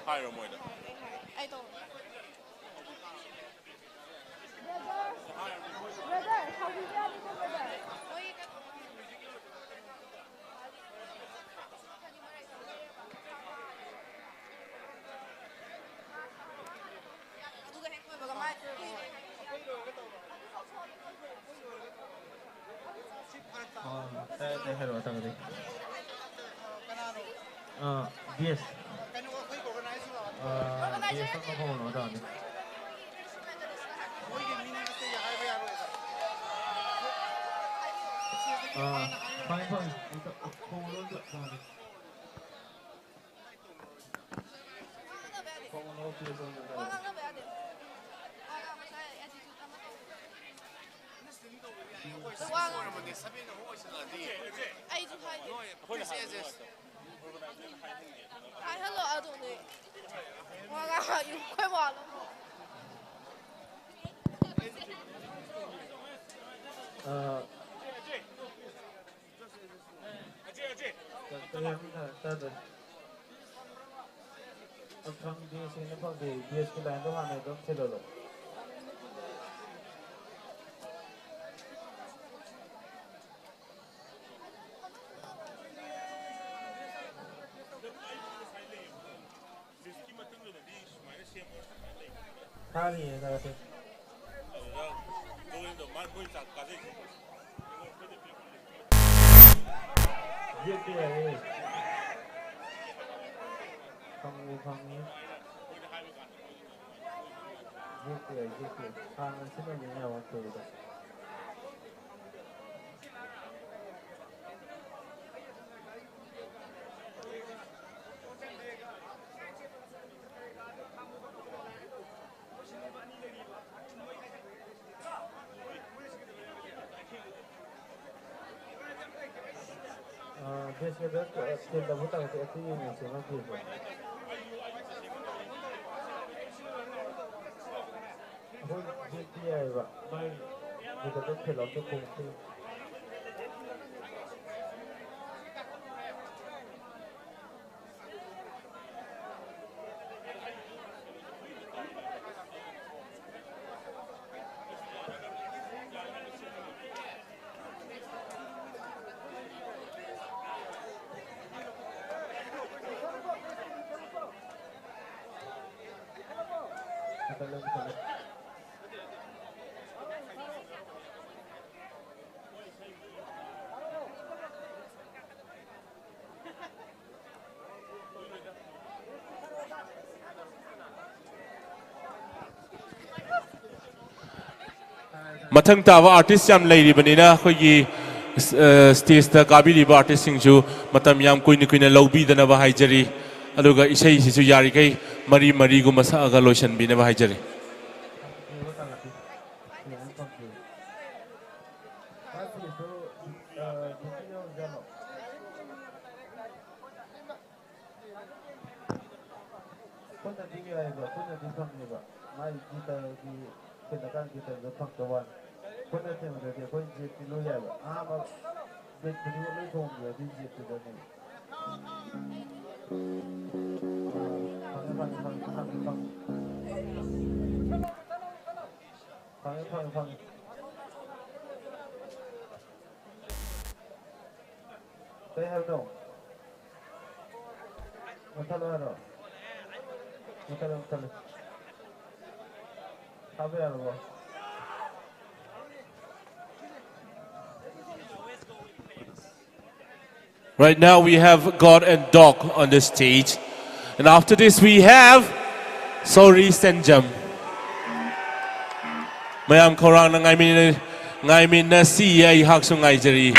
Speaker 5: hire moida.
Speaker 4: I don't.
Speaker 7: hello tangadi yes yes ko hono dani fine fine hono dani
Speaker 4: hello, I don't know. Wow, you quite well.
Speaker 7: Kali ya,
Speaker 5: Mathang tawa artist yam lady banina khogi stage ta kabiri ba artist singju matam yam kuina kuina lobby dana ba haijari aduga isai sisu yari kai mari mari gu masa aga lotion bina ba haijari Right now we have God and Dog on the stage. And after this we have Sorry Senjam. Mayam korang na ngay min na siya ihak so ngay jari.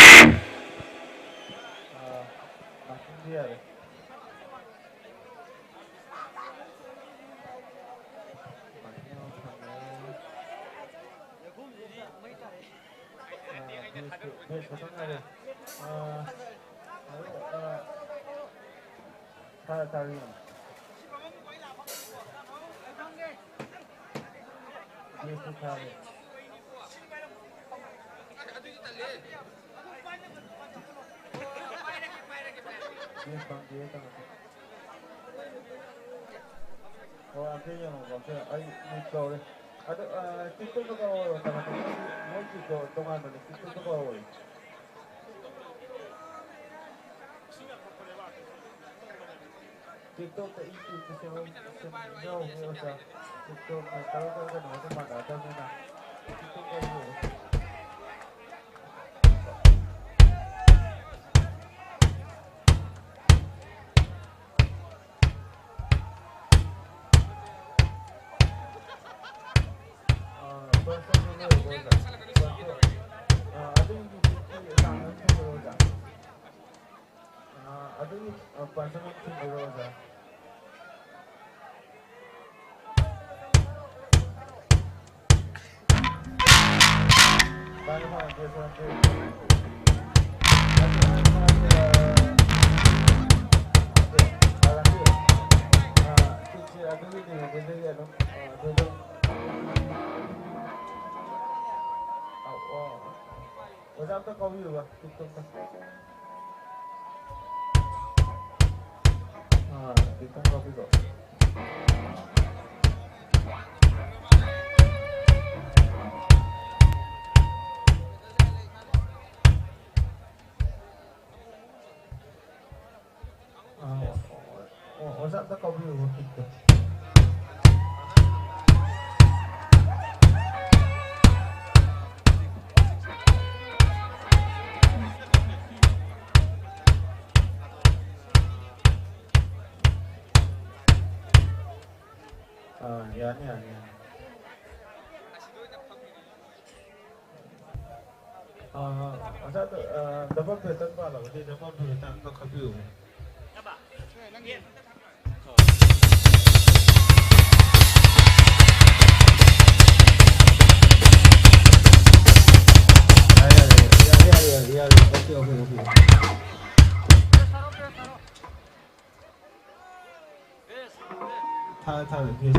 Speaker 7: ꯌꯥꯅꯤ ꯌꯥꯅꯤ ꯑꯆꯥꯗꯣ double pattern ꯄꯥꯜꯂꯕꯗꯤ double ꯄꯦꯇꯔꯟꯗꯣ ꯈꯟꯕꯤꯌꯨ यार okay okay okay था base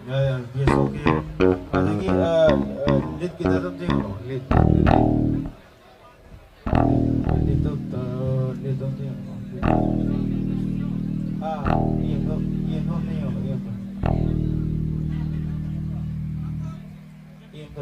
Speaker 7: यार base okay अदगी lead की तरफ देखो lead तो देखो ये नहीं हो ये तो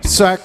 Speaker 8: Swag.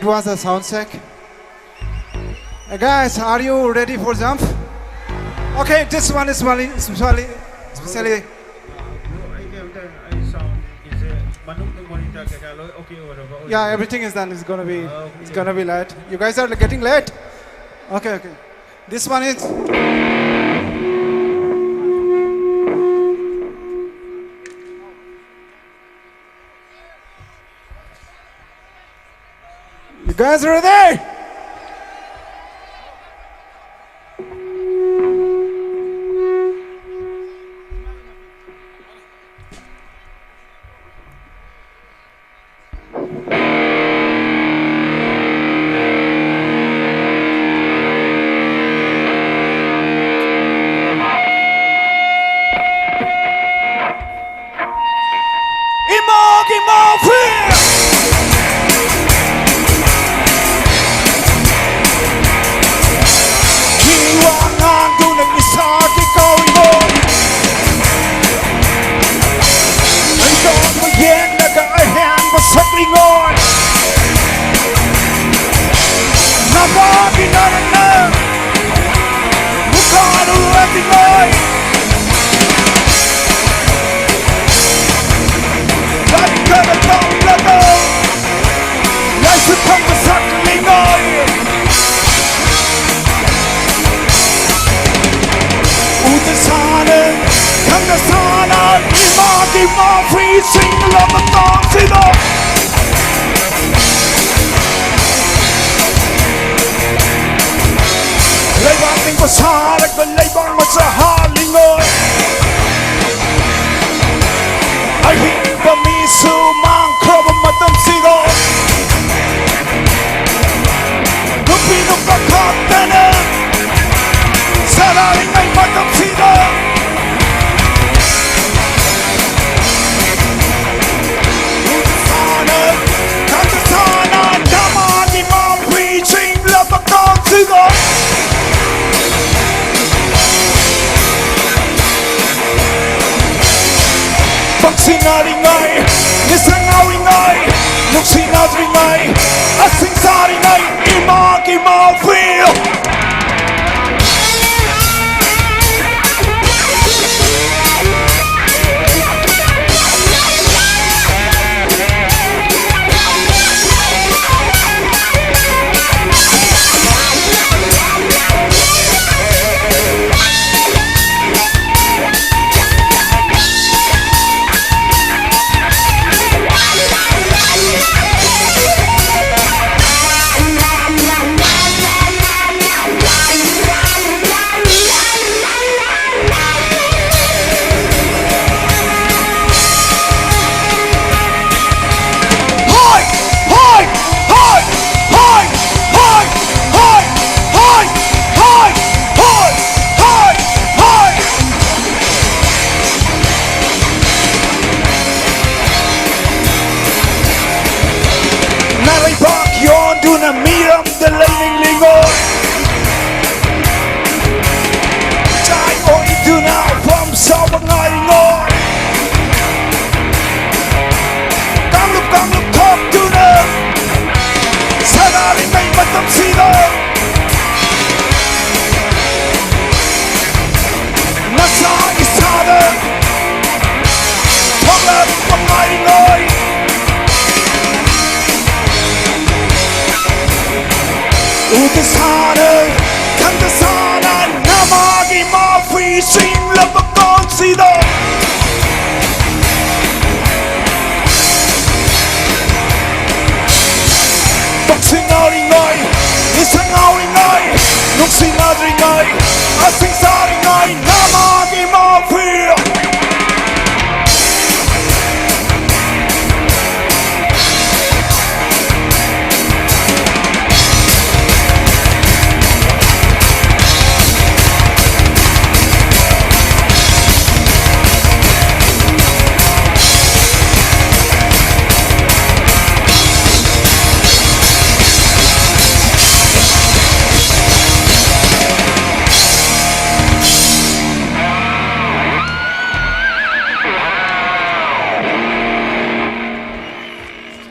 Speaker 7: was a sound check. Guys, are you ready for jump? Okay, this one is especially. Yeah, everything is done. It's gonna be late. You guys are getting late. Okay. This one is. You guys ready?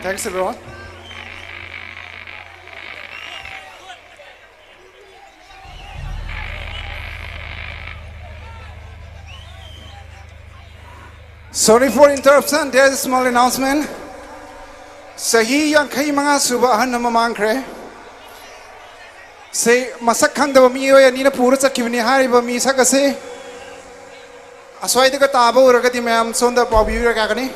Speaker 7: Thanks everyone.
Speaker 13: Sorry for interruption. There's a small announcement. Sahi yang kai mga subahan na mamangkre. Say masak khang da mi oya ni na pura chakibni hari ba mi sakase. Aswai de ka taba uragati ma'am sonda pabi ra ka kani.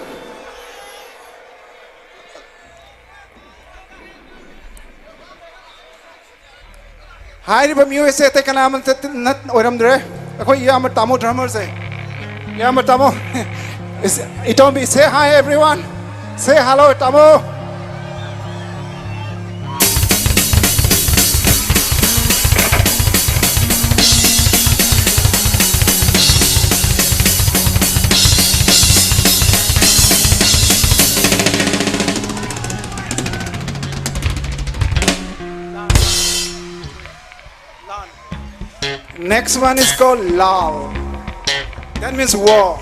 Speaker 13: Hari ba mi oya se te kana man nat oram dre. Akoi ya ma tamo drummer se. Ya ma tamo. Itombi, say hi everyone. Say hello, Tamo. Next one is called Lao. That means war.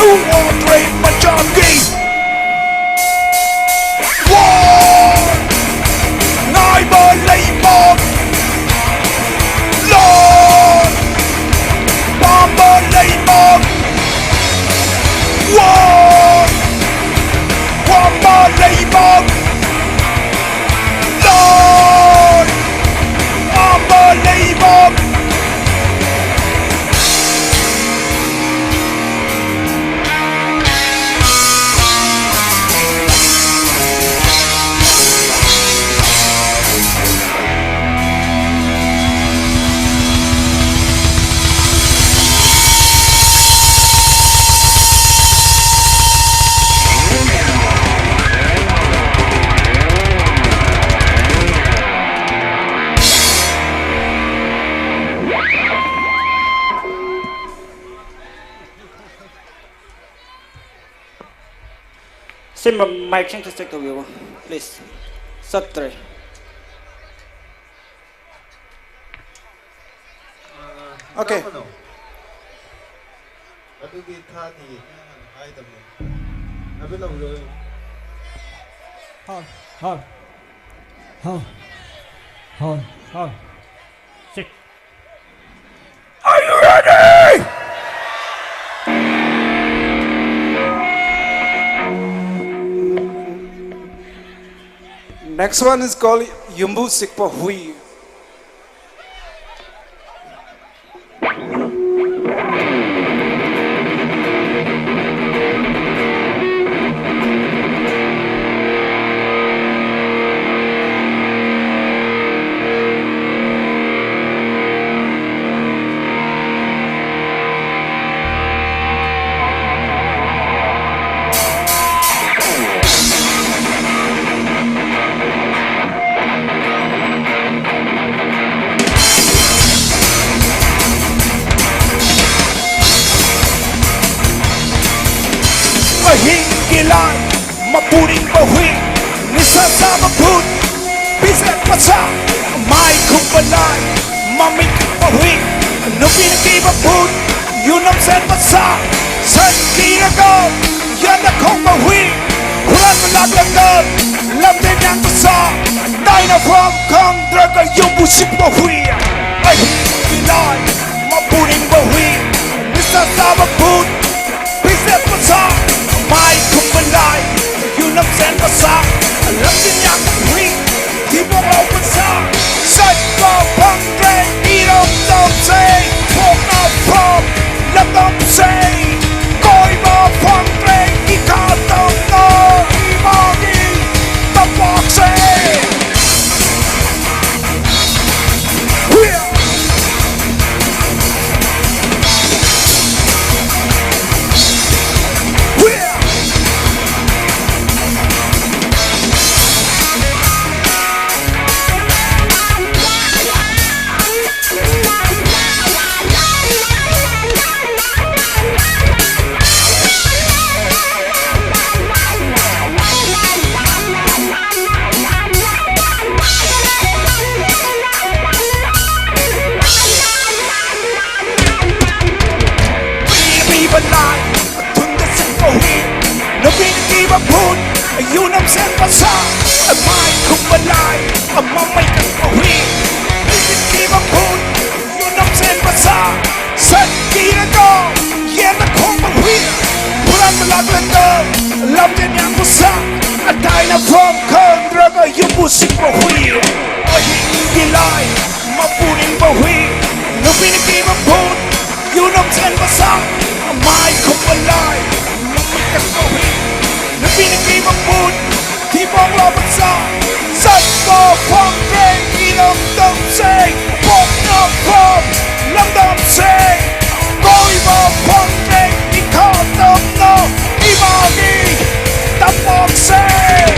Speaker 13: two or three majority one ngai bơ lấy một Lord ba bơ lấy một one bơ lấy một Lord ba bơ lấy một
Speaker 14: Xin mời mic trên thực của you, please. Shot 3.
Speaker 13: Okay.
Speaker 7: ꯑꯗꯨꯒꯤ ꯊꯥꯗꯤ ꯍꯥꯏꯗꯕꯅꯤ ꯑꯗꯨ ꯂꯧꯔꯣꯏ
Speaker 10: Hold. Six.
Speaker 13: Are you ready? Next one is called Yumbu Sikpa Hui. Hingilay, mapuring bawi, nisasama put, biset pasa, may kumbalay, mamikit bawi, nupinag-iba put, yun ang sen pasa, san kinagal, yan akong bawi, kulan malaglagal, lamdin niyang pasa, tayo na from kang draga yung busik bawi, ay hingilay, mapuring bawi, nisasama put, biset pasa, may kumbalay, yun ang sen pasa, alam din niya kung ring, di mo ako pasa, saan ka pang rin, irong say, huwag na pop, lamdam say, ko'y mapang rin, ikatang na, imagi, tapak say. Yun ang sen pasa, may kumbalay, mamay kang pawi. Hindi mapun, yun ang sen pasa, san kinagal, yan akong pawi. Pulang malaglagal, alam din niyang pasa, at tayo na from kang draga yung musik pawi. Ay hingilay, mapuning pawi, nung pinag-i mapun, yun ang sen pasa, may kumbalay, mamay kang pawi. Pinag-i mapun, di mo ang laban sa saan mo pang rin, ilang damsay, huwag na pang lang damsay, ko'y mapang rin, ikaw tam na, imagi, tapok say.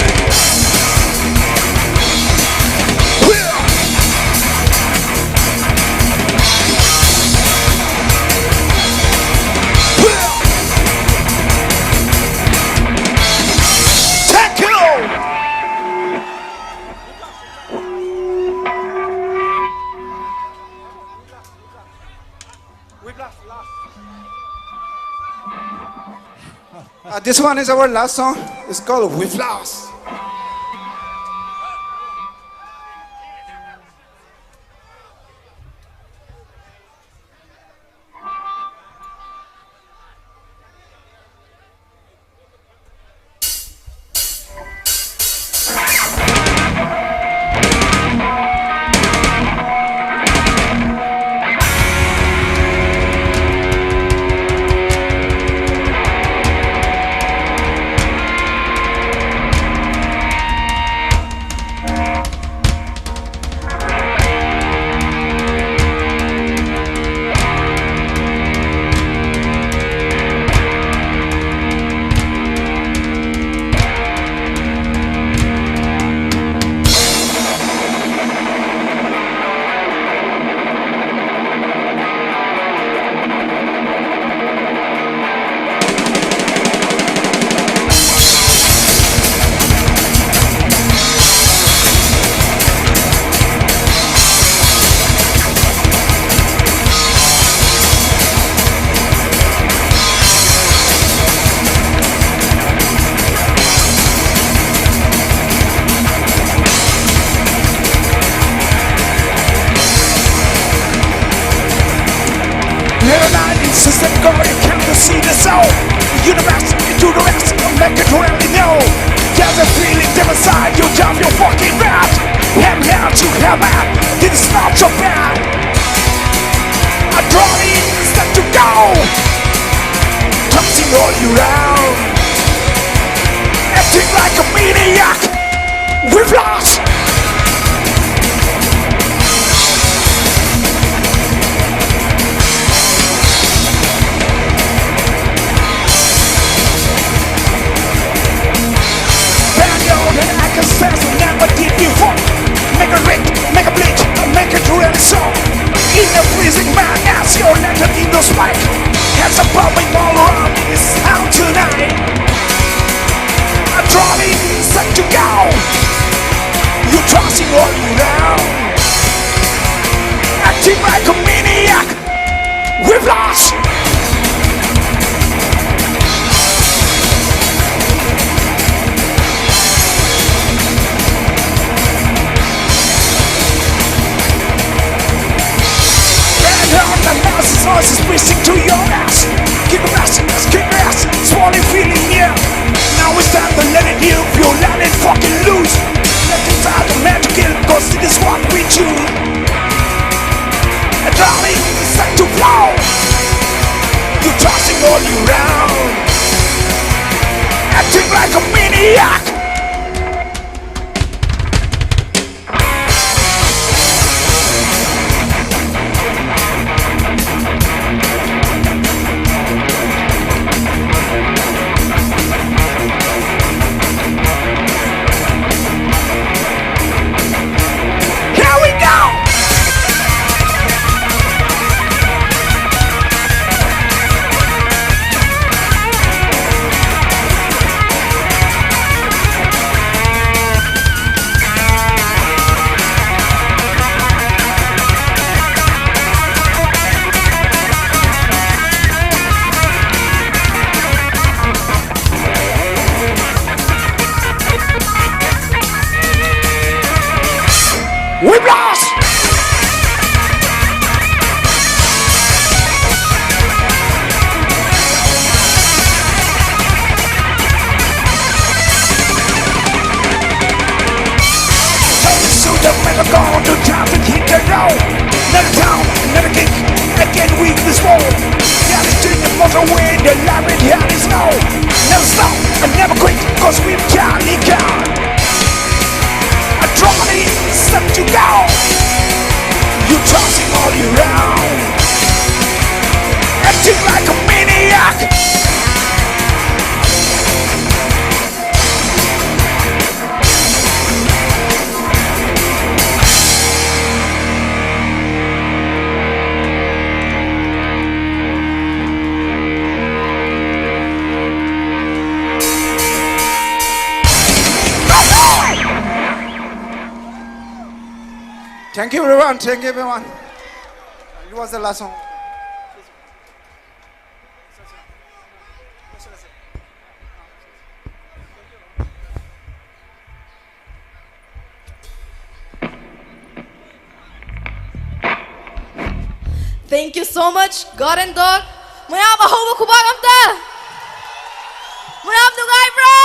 Speaker 13: This one is our last song. It's called Whiplash.
Speaker 15: System going, can't you see the soul? The universe into the rest, make it really know. There's a feeling deep inside you, drive your fucking mad. Hem here to heaven, this is not so bad. I'm drawing, step to go. Tossing all you round. Acting like a maniac. We've lost. Never did before. Make a ring, make a bleach, make it really so. In a freezing man, as your lantern in the spike. Has a bubbling all around this town tonight. I'm drawing, set to go. You're tossing all you down. Acting like a maniac. We've lost. Voices whistling to your ass. Keep a mess, keep a ass. Swollen feeling near. Now it's time to let it heal. You let it fucking loose. Let it out the man to kill, cause it is what we choose. And darling, it's time to flow. You're tossing all you round. Acting like a maniac. We've lost! So the men are gone to time to hit the road. Not a town, not a kick, again we this wall. Yeah, it's doing the motorway, the labyrinth here is low. Never stop and never quit, cause we've Charlie gone. I'm trying, step to go. You're tossing all you round. Acting like a maniac.
Speaker 13: Thank you everyone, thank you everyone. It was the last song.
Speaker 4: Thank you so much, God and Dog. Mayam ahawba khubag amta. Mayam nungay bro.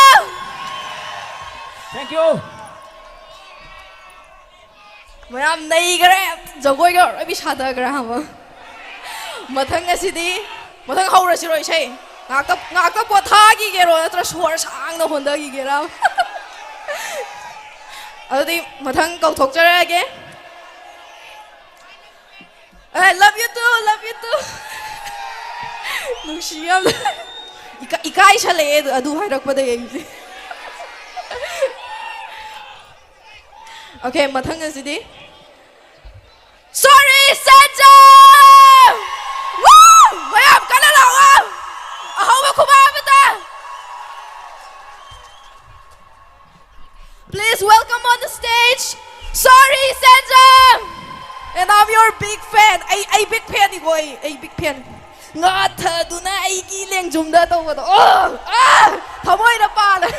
Speaker 11: Thank you.
Speaker 4: Mayam nahi gare. Jagoi gar abi shada gara hama. Mathang asidi. Mathang hawra siro isay. Ngakta pothagi gero natra swar sang na honda gi gera. Adudi mathang kauthok jarage. I love you too. Nungshiyam. Ikai chale adu hairak pada yegi. Okay, mathang asidi. Sorry, Sanja! Woo! Mayam kana lawa. Ahawa kumabata. Please welcome on the stage. Sorry, Sanja! And I'm your big fan. I big fan ni boy. I big fan. Nga tha duna ai ki leng jumda to wado. Oh! Ah! Thamoy na pala.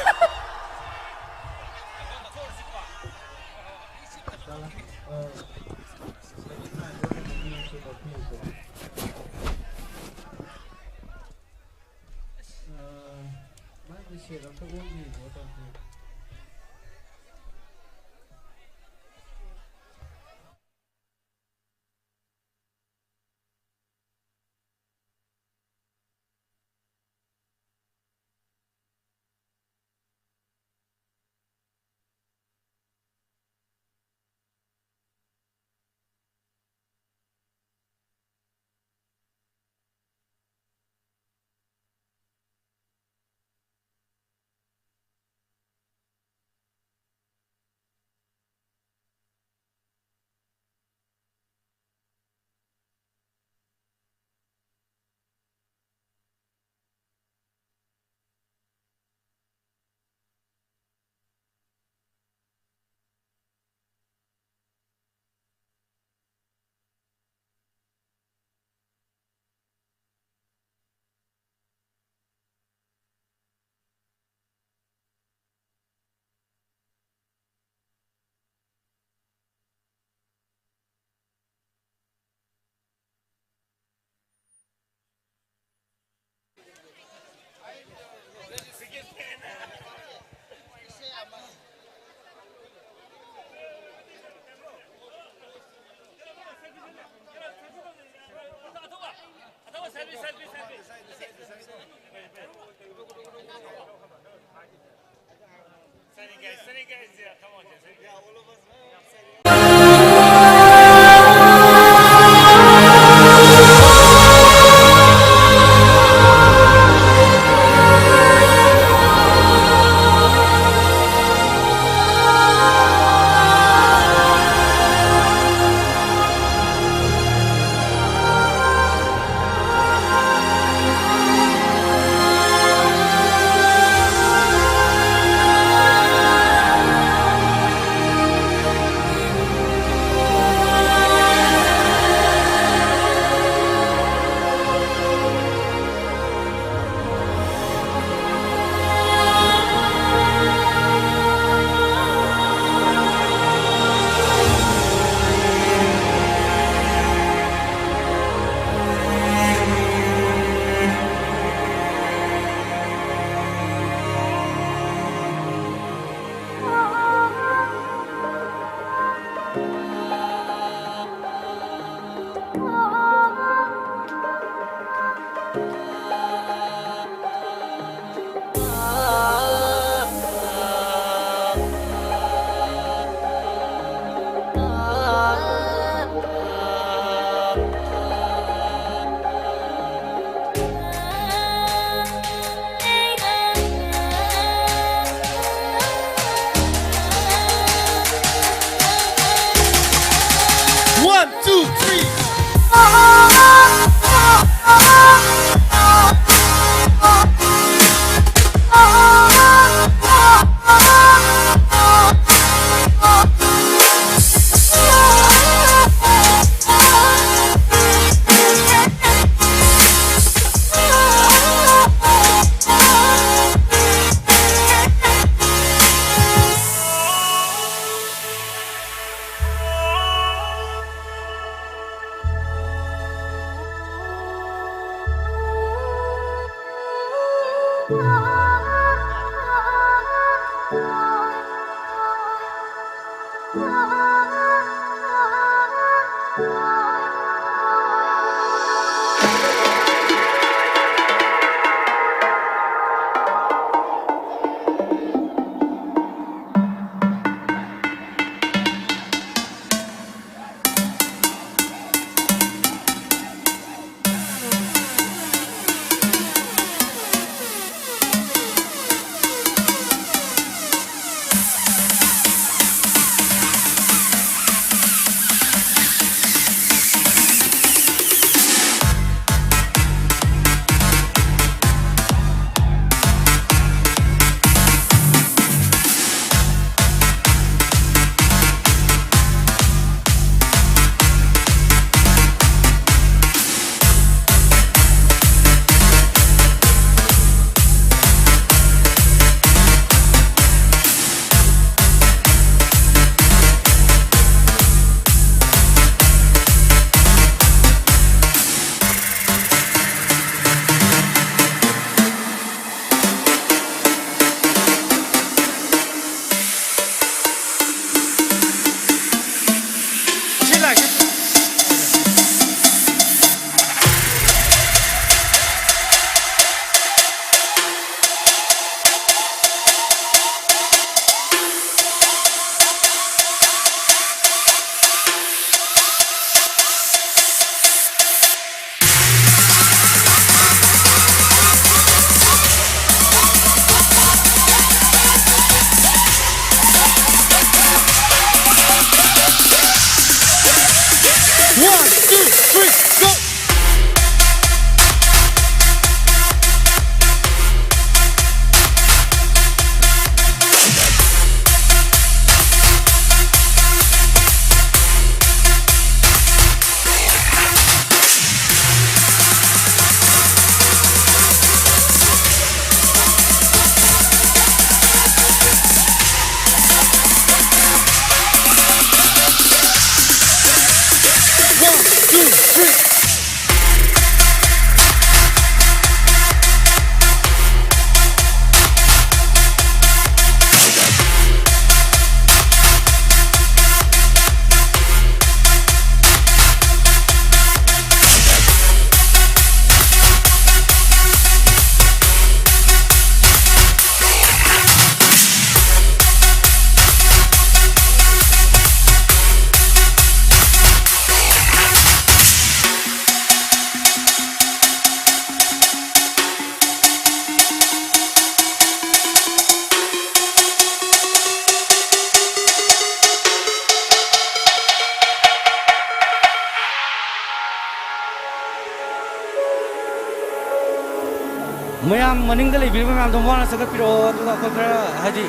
Speaker 11: Mayam maningda lay bilma mayam domwana sagat piro tu ko kara haji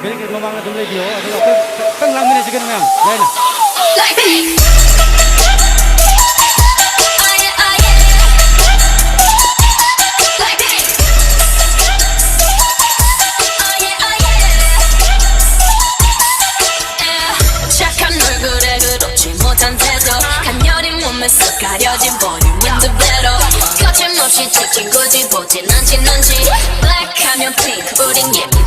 Speaker 11: bilke mamanga dum lay dio adu ko kang lang mine sigan mayam lain
Speaker 16: 가려진 볼륨은 더 better 거침없이 찍힌 거지 보진 않지 넌지 black 하면 pink 우린 예쁜